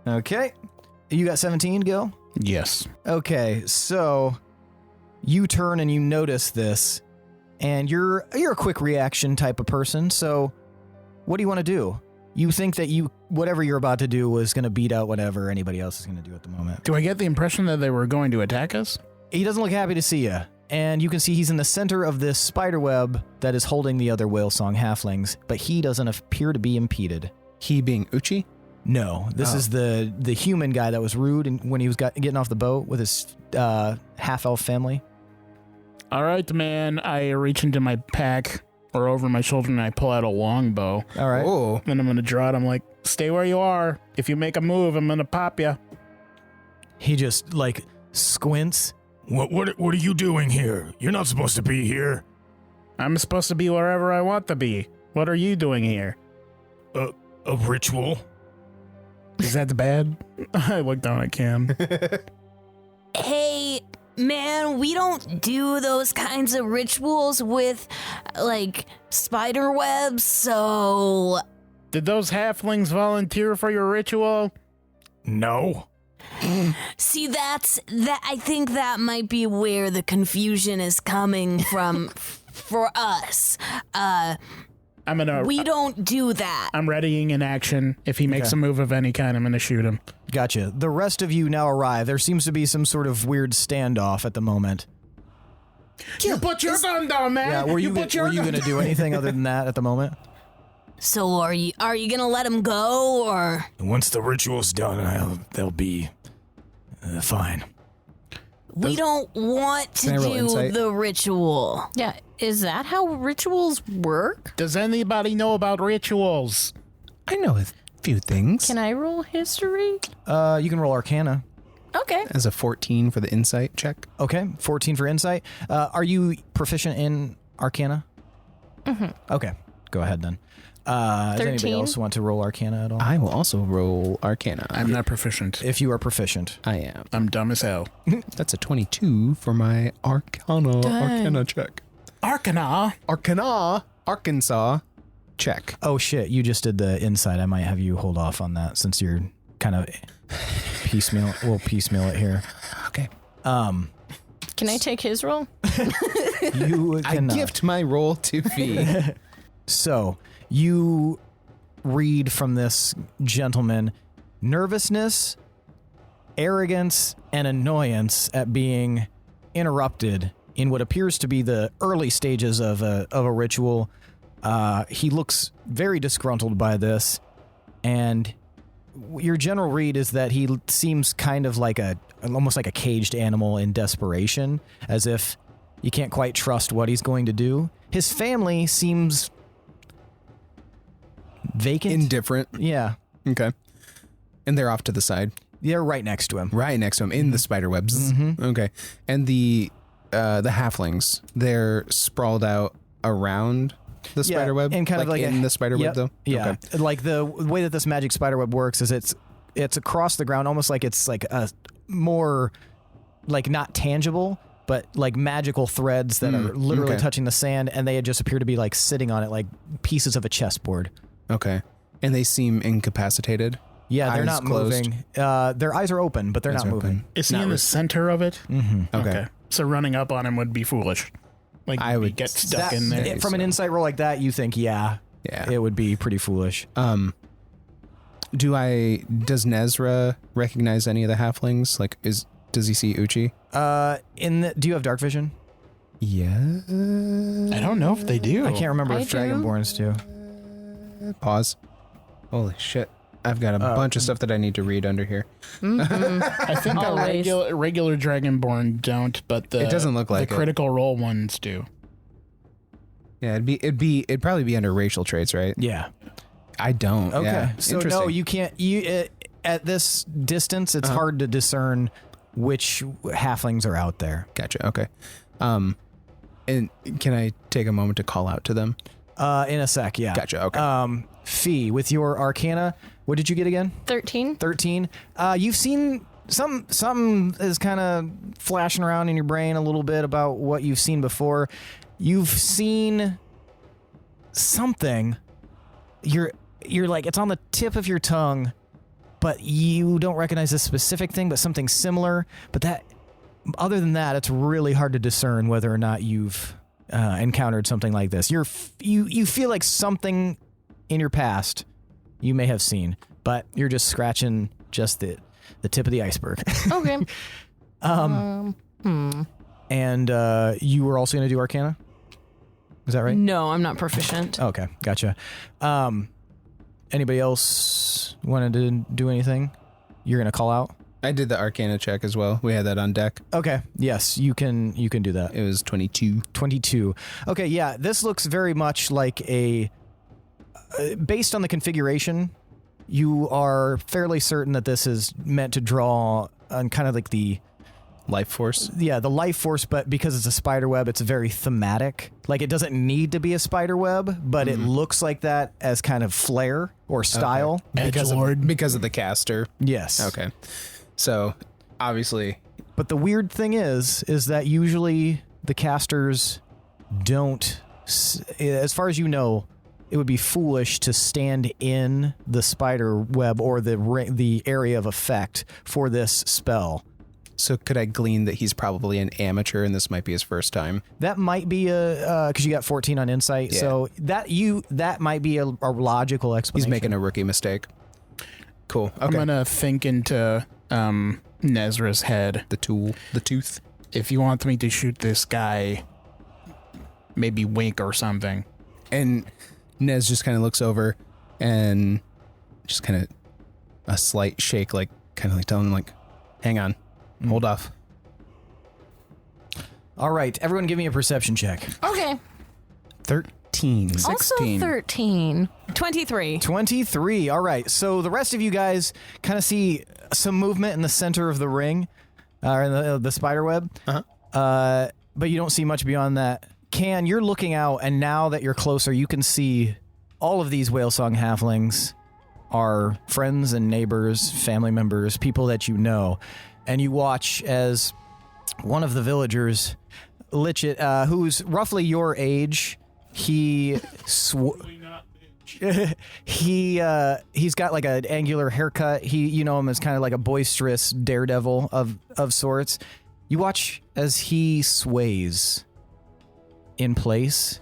Okay. You got 17, Gil? Yes. Okay, so you turn and you notice this, and you're a quick reaction type of person, so what do you want to do? You think that whatever you're about to do was going to beat out whatever anybody else is going to do at the moment. Do I get the impression that they were going to attack us? He doesn't look happy to see you, and you can see he's in the center of this spider web that is holding the other whale song halflings, but he doesn't appear to be impeded. He being Uchi? No, this is the human guy that was rude when he was getting off the boat with his half-elf family. All right, man. I reach into my pack or over my shoulder and I pull out a longbow. All right. Oh. Then I'm going to draw it. I'm like, stay where you are. If you make a move, I'm going to pop you. He just, like, squints. What are you doing here? You're not supposed to be here. I'm supposed to be wherever I want to be. What are you doing here? A ritual? Is that bad? I look down at Cam. Hey, man, we don't do those kinds of rituals with, like, spider webs, so... Did those halflings volunteer for your ritual? No. See, I think that might be where the confusion is coming from for us. We don't do that. I'm readying an action. If he makes a move of any kind, I'm going to shoot him. Gotcha. The rest of you now arrive. There seems to be some sort of weird standoff at the moment. You put your gun down, man. Yeah, were you going to do anything other than that at the moment? So are you going to let him go, or? Once the ritual's done, they'll be fine. We don't want to do the ritual. Yeah, is that how rituals work? Does anybody know about rituals? I know a few things. Can I roll history? You can roll Arcana. Okay. As a 14 for the insight check. Okay, 14 for insight. Are you proficient in Arcana? Mm-hmm. Okay, go ahead then. Does anybody else want to roll Arcana at all? I will also roll Arcana. I'm not proficient. If you are proficient. I am. I'm dumb as hell. That's a 22 for my Arcana check. Arkansas check. Oh shit, you just did the insight. I might have you hold off on that since you're kind of piecemeal. We'll piecemeal it here. Okay. Can I take his roll? You I gift my roll to Fee. So, you read from this gentleman nervousness, arrogance, and annoyance at being interrupted in what appears to be the early stages of a ritual. He looks very disgruntled by this, and your general read is that he seems kind of like almost like a caged animal in desperation, as if you can't quite trust what he's going to do. His family seems vacant. Indifferent. Yeah. Okay. And they're off to the side. They're right next to him. Right next to him in the spider webs. Mm-hmm. Okay. And the halflings, they're sprawled out around the spider web, and kind of like in the spider web though. Yeah. Okay. Like the way that this magic spider web works is it's across the ground, almost like it's like a more like not tangible, but like magical threads that are literally touching the sand, and they just appear to be like sitting on it like pieces of a chessboard. Okay. And they seem incapacitated. Yeah, they're Eyes not closed. moving. Their eyes are open, but they're Eyes not are moving. Is he in the center of it? Mm-hmm. Okay. So running up on him would be foolish. Like I would get stuck in there. From an insight roll like that, you think, yeah, it would be pretty foolish. Does Nezrah recognize any of the halflings? Like, does he see Uchi? Do you have dark vision? Yeah. I don't know if they do. I can't remember I if do. Dragonborns do. Pause. Holy shit. I've got a bunch of stuff that I need to read under here. I think the Always. regular Dragonborn don't, but It doesn't look like the it. critical role ones do. Yeah, it'd probably be under racial traits, right? Yeah. I don't. Okay. Yeah. So Interesting. no, you can't. At this distance, it's hard to discern which halflings are out there. Gotcha. Okay. And can I take a moment to call out to them? In a sec, yeah. Gotcha. Okay. Fee, with your Arcana, what did you get again? 13. 13. You've seen some is kind of flashing around in your brain a little bit about what you've seen before. You've seen something you're like, it's on the tip of your tongue, but you don't recognize a specific thing, but something similar. But that, other than that, it's really hard to discern whether or not you've encountered something like this. You feel like something in your past you may have seen, but you're just scratching just the tip of the iceberg. Okay. And you were also going to do Arcana? Is that right? No, I'm not proficient. Okay, gotcha. Anybody else wanted to do anything? You're going to call out? I did the Arcana check as well. We had that on deck. Okay, yes, you can do that. It was 22. 22. Okay, yeah, this looks very much like a... based on the configuration, you are fairly certain that this is meant to draw on kind of like the... Life force? Yeah, the life force, but because it's a spider web, it's very thematic. Like, it doesn't need to be a spider web, but it looks like that as kind of flair or style. Okay. Because of the caster? Yes. Okay. So, obviously... But the weird thing is that usually the casters don't... As far as you know, it would be foolish to stand in the spider web or the area of effect for this spell. So could I glean that he's probably an amateur and this might be his first time? That might be because you got 14 on insight, yeah. So that might be a logical explanation. He's making a rookie mistake. Cool. Okay. I'm gonna think into Nezrah's head. The tooth. If you want me to shoot this guy, maybe wink or something. And Nez just kind of looks over and just kind of a slight shake, like kind of like telling him, like, hang on. Hold off. All right, everyone give me a perception check. Okay. 13. 16. Also 13. 23. 23. All right, so the rest of you guys kind of see some movement in the center of the ring, or in the spider web. But you don't see much beyond that. Can, you're looking out, and now that you're closer, you can see all of these Whale Song halflings are friends and neighbors, family members, people that you know. And you watch as one of the villagers, Lichet, who's roughly your age, he's got like an angular haircut. You know him as kind of like a boisterous daredevil of sorts. You watch as he sways in place,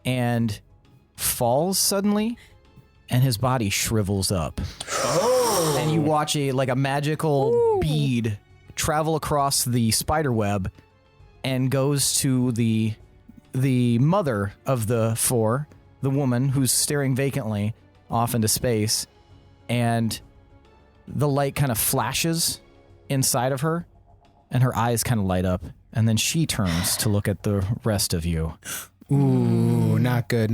and falls suddenly, and his body shrivels up. And you watch a magical bead travel across the spider web and goes to the mother of the four, the woman who's staring vacantly off into space, and the light kind of flashes inside of her, and her eyes kind of light up, and then she turns to look at the rest of you. Ooh, not good.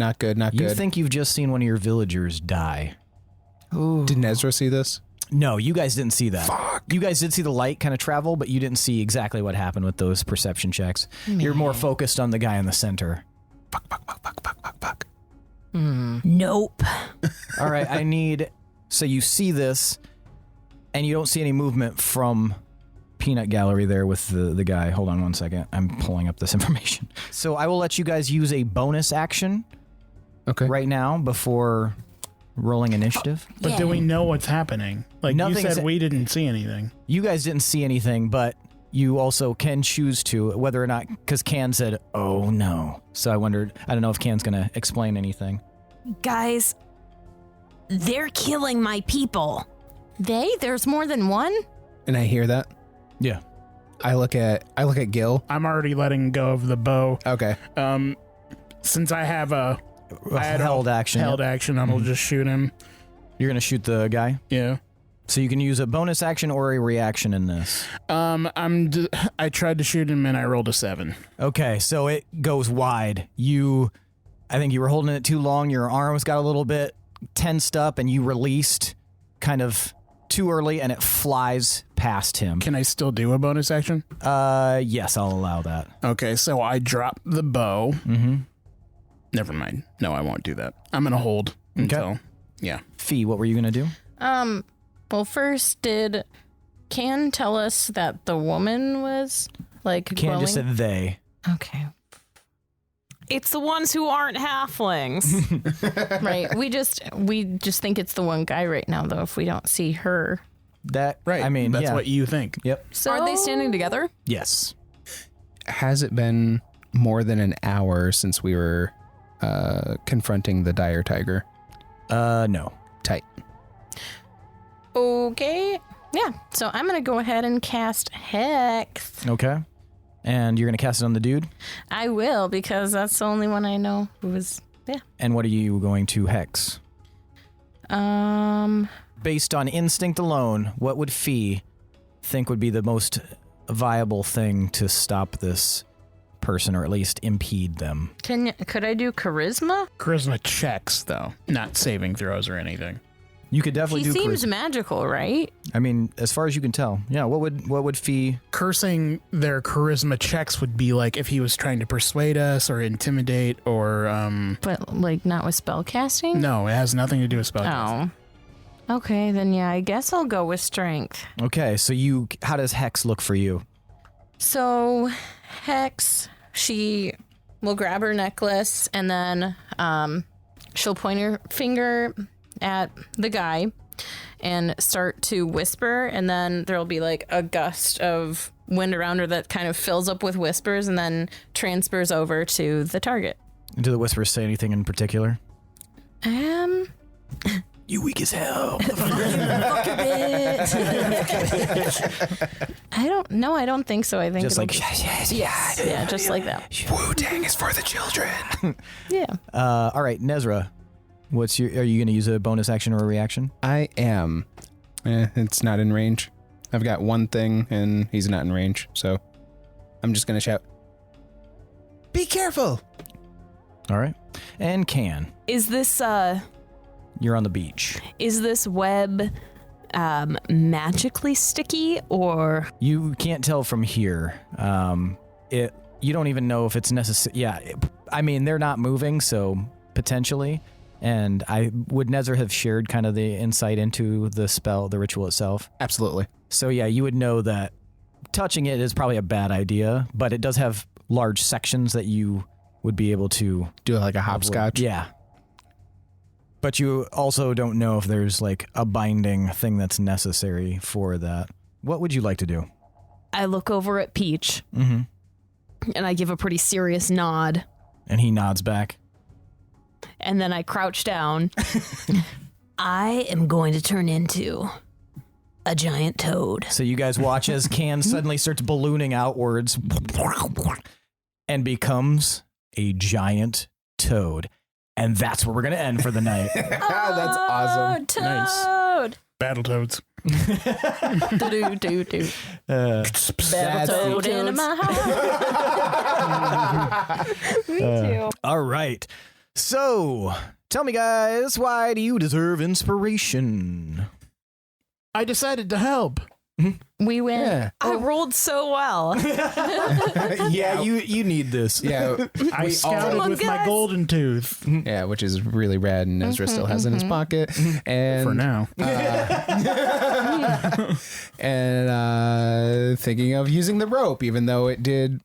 You think you've just seen one of your villagers die. Ooh. Did Nezrah see this? No, you guys didn't see that. Fuck. You guys did see the light kind of travel, but you didn't see exactly what happened with those perception checks. You're more focused on the guy in the center. Fuck. Nope. All right, so you see this, and you don't see any movement from Peanut Gallery there with the guy. Hold on one second. I'm pulling up this information. So I will let you guys use a bonus action right now before rolling initiative. But do we know what's happening? Like, Nothing you said we didn't see anything. You guys didn't see anything, but you also can choose to, whether or not, because Can said, oh no. So I don't know if Can's going to explain anything. Guys, they're killing my people. There's more than one? And I hear that. Yeah. I look at Gil. I'm already letting go of the bow. Okay. Since I have a held action. I'll just shoot him. You're going to shoot the guy? Yeah. So you can use a bonus action or a reaction in this. I tried to shoot him and I rolled a 7. Okay, so it goes wide. I think you were holding it too long. Your arms got a little bit tensed up and you released kind of too early and it flies past him. Can I still do a bonus action? Yes, I'll allow that. Okay, so I drop the bow. Mm-hmm. Never mind. No, I won't do that. I'm going to hold until, yeah. Fee, what were you going to do? Well, first, did Can tell us that the woman was, Can glowing? just said they. Okay. It's the ones who aren't halflings. Right. We just think it's the one guy right now, though, if we don't see her. That Right. I mean, that's yeah. what you think. Yep. So Are they standing together? Yes. Has it been more than an hour since we were confronting the dire tiger? No. Tight. Okay. Yeah. So I'm going to go ahead and cast Hex. Okay. And you're gonna cast it on the dude. I will, because that's the only one I know who was. Yeah. And what are you going to hex? Based on instinct alone, what would Fee think would be the most viable thing to stop this person, or at least impede them? Could I do charisma? Charisma checks, though, not saving throws or anything. You could definitely He do seems charisma. magical, right? I mean, as far as you can tell. Yeah, what would Fee... Cursing their charisma checks would be like if he was trying to persuade us or intimidate or But like not with spell casting? no, it has nothing to do with spellcasting. Oh. Okay, then yeah, I guess I'll go with strength. Okay, so how does Hex look for you? So Hex, she will grab her necklace and then she'll point her finger at the guy and start to whisper, and then there'll be like a gust of wind around her that kind of fills up with whispers and then transfers over to the target. Do the whispers say anything in particular? You weak as hell. I don't think so. I think Just it'll like... be- yeah, just like that. Wu-Tang is for the children. Yeah. all right, Nezrah. Are you going to use a bonus action or a reaction? I am. It's not in range. I've got one thing, and he's not in range, so I'm just going to shout, "Be careful!" All right. And Can, Is this you're on the beach. web magically sticky, or You can't tell from here. You don't even know if it's necessary. Yeah, I mean, they're not moving, so potentially. And would Nezrah have shared kind of the insight into the spell, the ritual itself? Absolutely. So yeah, you would know that touching it is probably a bad idea, but it does have large sections that you would be able to Do like a hopscotch. Yeah. But you also don't know if there's like a binding thing that's necessary for that. What would you like to do? I look over at Peach Mm-hmm. and I give a pretty serious nod, And he nods back. and then I crouch down. I am going to turn into a giant toad. So you guys watch as Can suddenly starts ballooning outwards and becomes a giant toad. And that's where we're going to end for the night. That's awesome. Toad. Battletoads. Do. That's Toad in my heart. Me too. All right. So tell me, guys, why do you deserve inspiration? I decided to help. We win. Yeah. I rolled so well. Yeah, you need this. Yeah. I scouted on, with my guys. golden tooth Yeah, which is really rad, and Nezrah still has in his pocket. And for now. and thinking of using the rope, even though it did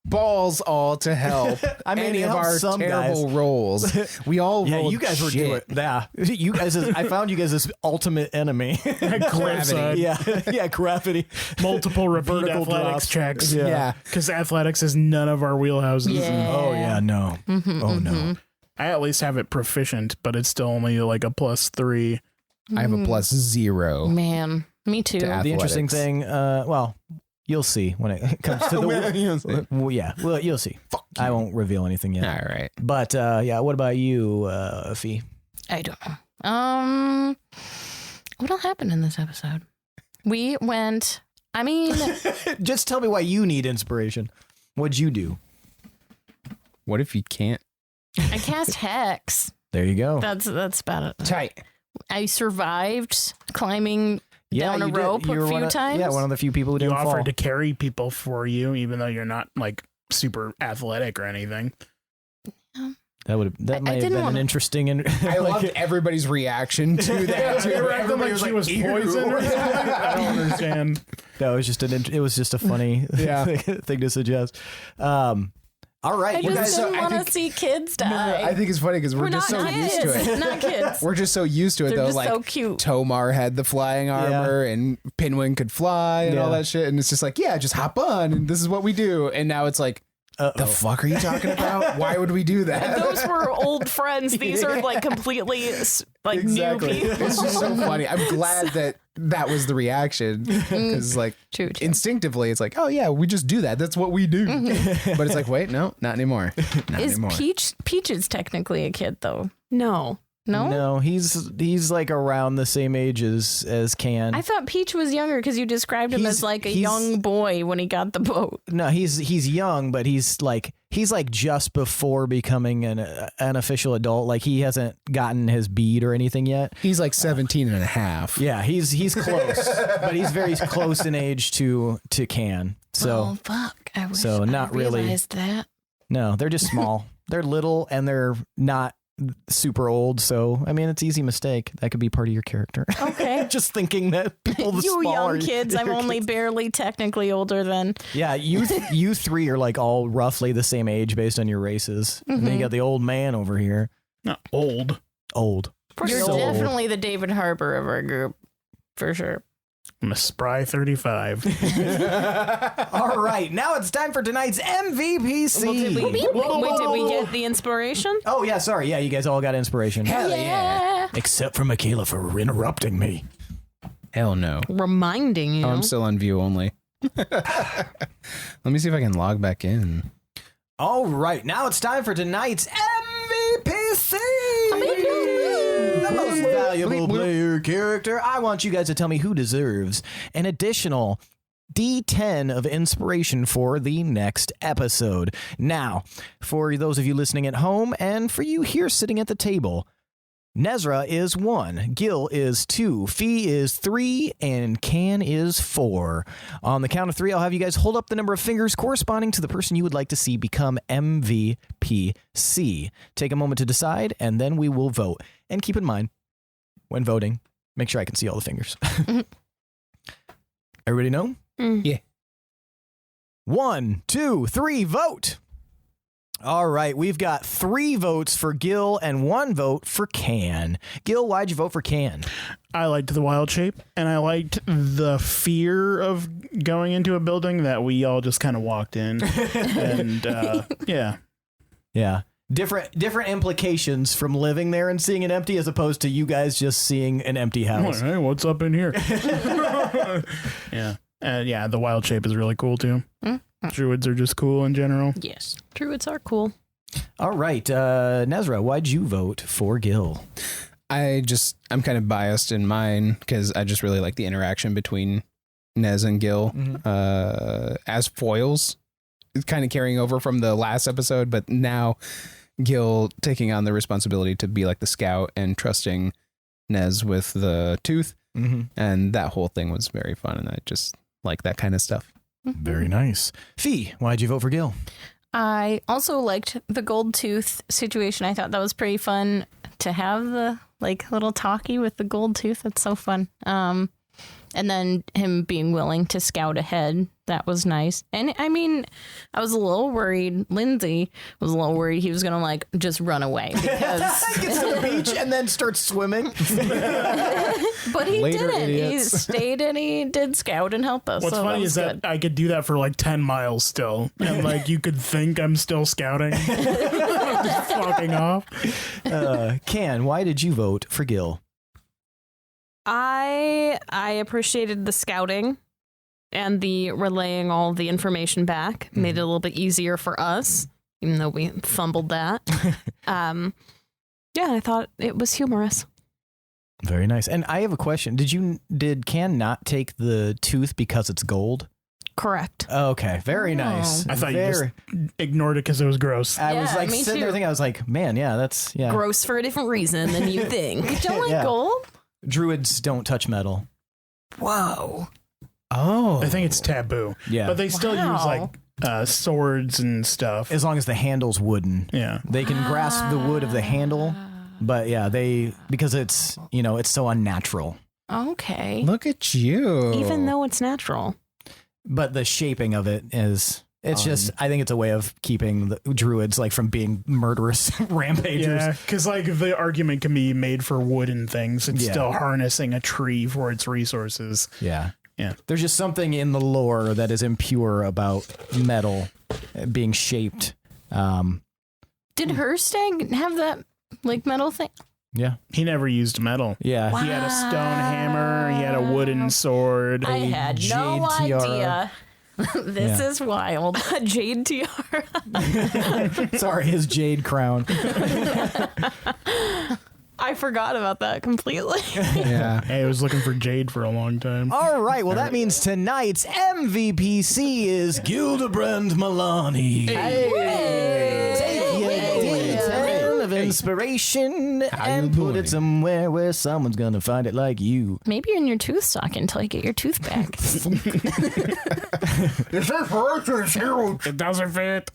balls all to help. I mean, any it of helps our some terrible rolls. We all Yeah, rolled you guys were doing. shit. Yeah, you guys. I found you guys this ultimate enemy. Cliffside. yeah, gravity. Multiple repeat Vertical athletics drop. checks. Yeah. Because athletics is none of our wheelhouses. Yeah. Oh yeah, no. Oh no. I at least have it proficient, but it's still only like a +3. I have a +0. Man, me too. To The interesting athletics. thing, well, you'll see when it comes to the. Well, yeah, well, you'll see. I won't reveal anything yet. All right. But yeah, what about you, Fee? I don't know. What'll happen in this episode? We went. I mean, Just tell me why you need inspiration. What'd you do? What if you can't? I cast Hex. There you go. That's about it. Tight. I survived climbing down a you did. rope You were a few times. Yeah, one of the few people who You didn't fall. offered to carry people for you, even though you're not like super athletic or anything. That would I may have didn't been an wanna- interesting. I loved everybody's reaction to that. Too. They were acting like she was poisoned or something. I don't understand. That was just it was just a funny Yeah. thing to suggest. All right, I you just guys. didn't I want think- to see kids No, die. I think it's funny because we're just not so used to kids. it. Not kids. We're just so used to it, They're though. just Like so cute. Tomar had the flying armor, and Pinwin could fly, and all Yeah. that shit. And it's just like, yeah, just hop on, and this is what we do. And now it's like, the fuck are you talking about? Why would we do that? Those were old friends. These are like completely like Exactly. new people. It's just so funny. I'm glad that was the reaction because, like, True. instinctively, it's like, oh yeah, we just do that. That's what we do. But it's like, wait, no, not anymore. Not Is anymore. Peach is technically a kid though? No. No? No, he's like around the same age as Can. I thought Peach was younger because you described him as like a young boy when he got the boat. No, he's young, but he's like just before becoming an official adult. Like he hasn't gotten his bead or anything yet. He's like 17 and a half. Yeah, he's close, but he's very close in age to Can. So Oh fuck! I wish so not I really- realized that. no, they're just small. They're little and they're not super old. So I mean, it's an easy mistake. That could be part of your character. Okay. Just thinking that people the You smaller young kids, I'm your only kids- barely technically older than. Yeah, you three are like all roughly the same age based on your races. And then you got the old man over here. Not old. Old. You're So old. definitely the David Harbour of our group, for sure. I'm a spry 35. All right, now it's time for tonight's MVPC. Well, did we get the inspiration? Oh yeah, sorry. Yeah, you guys all got inspiration. Hell yeah. Except for Michaela for interrupting me. Hell no. Reminding you. Oh, I'm still on view only. Let me see if I can log back in. All right, now it's time for tonight's MVPC. The most valuable player character. I want you guys to tell me who deserves an additional D10 of inspiration for the next episode. Now, for those of you listening at home and for you here sitting at the table, Nezrah is 1, Gil is 2, Fee is 3, and Can is 4. On the count of 3, I'll have you guys hold up the number of fingers corresponding to the person you would like to see become MVPC. Take a moment to decide, and then we will vote. And keep in mind, when voting, make sure I can see all the fingers. Everybody know? Yeah. 1, 2, 3, vote! All right, we've got 3 votes for Gil and 1 vote for Can. Gil, why'd you vote for Can? I liked the wild shape, and I liked the fear of going into a building that we all just kind of walked in. And yeah. Yeah. Different implications from living there and seeing it empty as opposed to you guys just seeing an empty house. Hey, what's up in here? Yeah. And yeah, the wild shape is really cool too. Druids are just cool in general. Yes. Druids are cool. All right, Nezrah, why'd you vote for Gil? I'm kind of biased in mine because I just really like the interaction between Nez and Gil as foils. It's kind of carrying over from the last episode, but now Gil taking on the responsibility to be like the scout and trusting Nez with the tooth. And that whole thing was very fun, and I just like that kind of stuff. Very nice. Fee, why'd you vote for Gil? I also liked the gold tooth situation. I thought that was pretty fun to have the like little talkie with the gold tooth. That's so fun. And then him being willing to scout ahead. That was nice. And I mean, I was a little worried. Lindsey was a little worried he was going to like just run away because Gets to the beach and then starts swimming. but he Later, didn't. idiots. He stayed and he did scout and help us. What's so funny that is was that good. I could do that for like 10 miles still. And like you could think I'm still scouting. Just walking off. Can, why did you vote for Gil? I appreciated the scouting and the relaying all the information back. Made it a little bit easier for us, even though we fumbled that. Yeah, I thought it was humorous. Very nice. And I have a question. Did Can not take the tooth because it's gold? Correct. Okay, very nice. I thought you just ignored it because it was gross. I was Yeah, like me sitting there too. thinking, I was like, man, yeah, that's, yeah. Gross for a different reason than you think. Don't like Yeah. gold? Druids don't touch metal. Whoa. Oh, I think it's taboo. Yeah. But they still use like swords and stuff. As long as the handle's wooden. Yeah. They can grasp the wood of the handle, but yeah, because it's, it's so unnatural. Okay. look at you. Even though it's natural. But the shaping of it is It's just, I think it's a way of keeping the druids like from being murderous rampagers. Yeah, because like the argument can be made for wooden things. It's still harnessing a tree for its resources. Yeah. Yeah. There's just something in the lore that is impure about metal being shaped. Did her stag have that like metal thing? Yeah. He never used metal. Yeah. He had a stone hammer. He had a wooden sword. I had no jade tiara. idea. This is wild. A jade tiara. Sorry, his jade crown. I forgot about that completely. Yeah. Hey, I was looking for jade for a long time. All right, well, that means tonight's MVPC is Gildebrand Molani. Take your D10 of inspiration and put it somewhere where someone's gonna find it like you. Maybe you're in your tooth sock until you get your tooth back. It doesn't fit.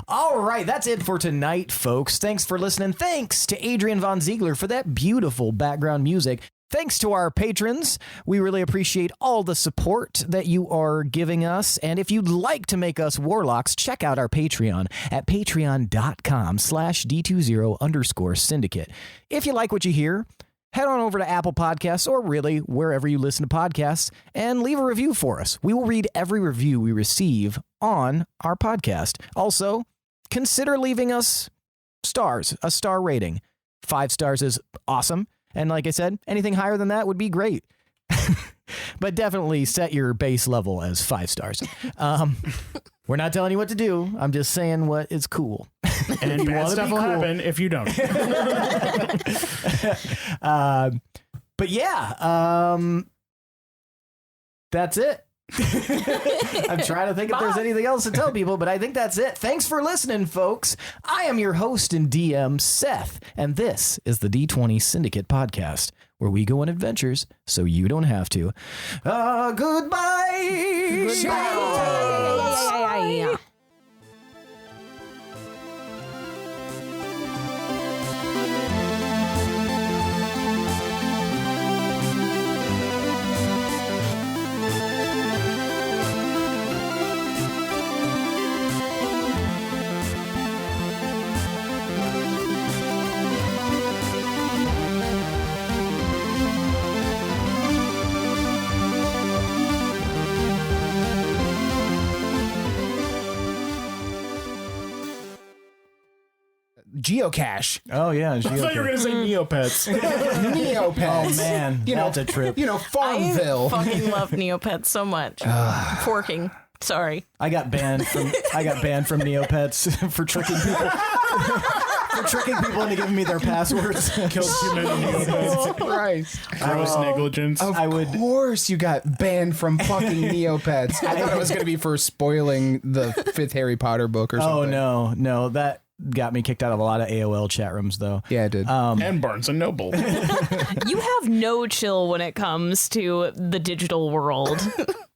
All right, that's it for tonight, folks. Thanks for listening. Thanks to Adrian Von Ziegler for that beautiful background music. Thanks to our patrons. We really appreciate all the support that you are giving us. And if you'd like to make us warlocks, check out our Patreon at patreon.com/D20_syndicate. If you like what you hear, head on over to Apple Podcasts or really wherever you listen to podcasts and leave a review for us. We will read every review we receive on our podcast. Also, consider leaving us stars, a star rating. 5 stars is awesome. And like I said, anything higher than that would be great. But definitely set your base level as 5 stars. We're not telling you what to do. I'm just saying what is cool. And bad stuff will happen if you don't. But yeah, that's it. I'm trying to think if there's anything else to tell people, but I think that's it. Thanks for listening, folks. I am your host and DM, Seth, and this is the D20 Syndicate podcast, where we go on adventures so you don't have to. Goodbye. Goodbye. Geocache. Oh, yeah. I thought you were going to say Neopets. Neopets. Oh, man. That's a trip. Farmville. I fucking love Neopets so much. Forking. Sorry. I got banned from Neopets for tricking people. For tricking people into giving me their passwords. Killed too many Neopets. Christ. Gross negligence. Of course you got banned from fucking Neopets. I thought it was going to be for spoiling the 5th Harry Potter book or something. Oh, no. That got me kicked out of a lot of AOL chat rooms, though. Yeah, it did. And Barnes & Noble. You have no chill when it comes to the digital world.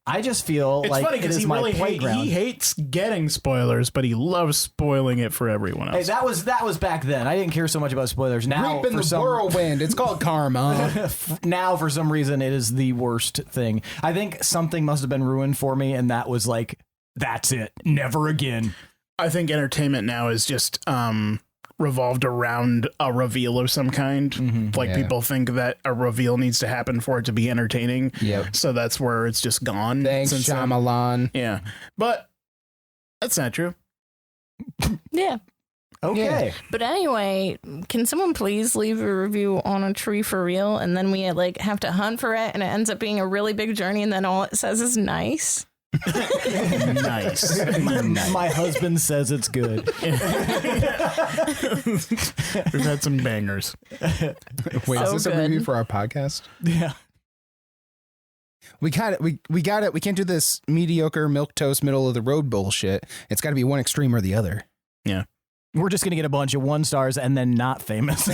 I just feel It's like funny it because is he my really playground. he hates getting spoilers, but he loves spoiling it for everyone else. Hey, that was back then. I didn't care so much about spoilers. Now, Reap in the whirlwind. It's called karma. now, for some reason, it is the worst thing. I think something must have been ruined for me, and that was like, that's it. Never again. I think entertainment now is just revolved around a reveal of some kind. Like people think that a reveal needs to happen for it to be entertaining. Yep. So that's where it's just gone. Thanks, since then. Shyamalan. Yeah. But that's not true. Yeah. Okay. But anyway, can someone please leave a review on a tree for real? And then we like have to hunt for it, and it ends up being a really big journey, and then all it says is nice. Nice. My husband says it's good. We've had some bangers. Wait, So is this good. a review for our podcast? Yeah. We got it. We got it. We can't do this mediocre milquetoast middle of the road bullshit. It's got to be one extreme or the other. Yeah. We're just going to get a bunch of 1 stars and then not famous.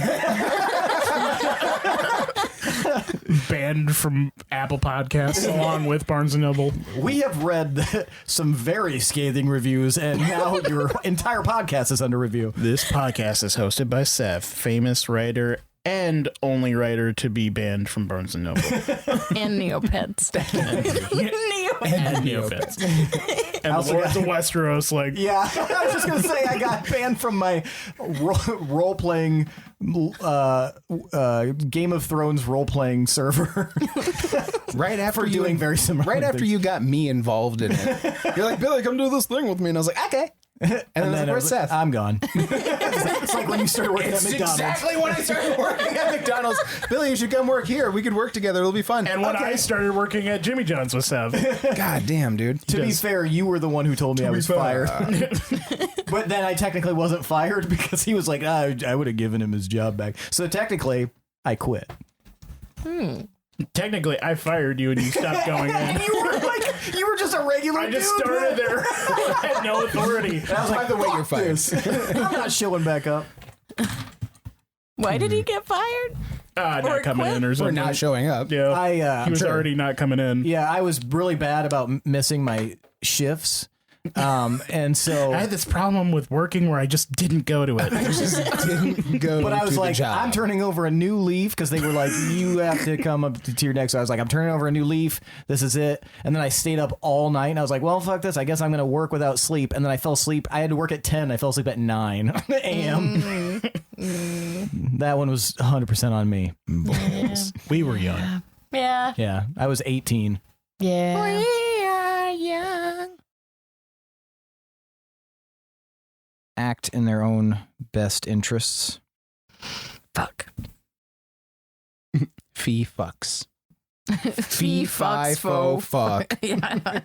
Banned from Apple Podcasts along with Barnes & Noble. We have read some very scathing reviews, and now your entire podcast is under review. This podcast is hosted by Seth, famous writer and only writer to be banned from Barnes & Noble. And Neopets. Neopets. and neophytes. And the Lords of Westeros, like, Yeah, I was just gonna say I got banned from my role playing Game of Thrones role playing server. Right after for doing very similar. Right after things. you got me involved in it, you're like, Billy, come do this thing with me, and I was like, okay. And then where's Seth? I'm gone. It's like when you started working at McDonald's. Exactly when I started working at McDonald's. Billy, you should come work here. We could work together. It'll be fun. and when I started working at Jimmy John's with Seth. God damn, dude. To be fair, you were the one who told me I was fired. But then I technically wasn't fired because he was like, I would have given him his job back. So technically, I quit. Technically, I fired you and you stopped going in. You were just a regular I just started there. I had no authority. I was like, By the way, you're fired. I'm not showing back up. Why did he get fired? Not coming in or We're something. not showing up. Yeah. He was already not coming in. Yeah, I was really bad about missing my shifts. And so I had this problem with working where I just didn't go to it. I just didn't go but I was to like, the job. I'm turning over a new leaf because they were like, you have to come up to your next. So I was like, I'm turning over a new leaf. This is it. And then I stayed up all night and I was like, well, fuck this. I guess I'm going to work without sleep. And then I fell asleep. I had to work at 10. I fell asleep at 9 a.m. That one was 100% on me. We were young. Yeah. Yeah, I was 18. Yeah. We are young. Act in their own best interests. Fuck. Fee fucks. Fee fucks Fo fuck. Yeah.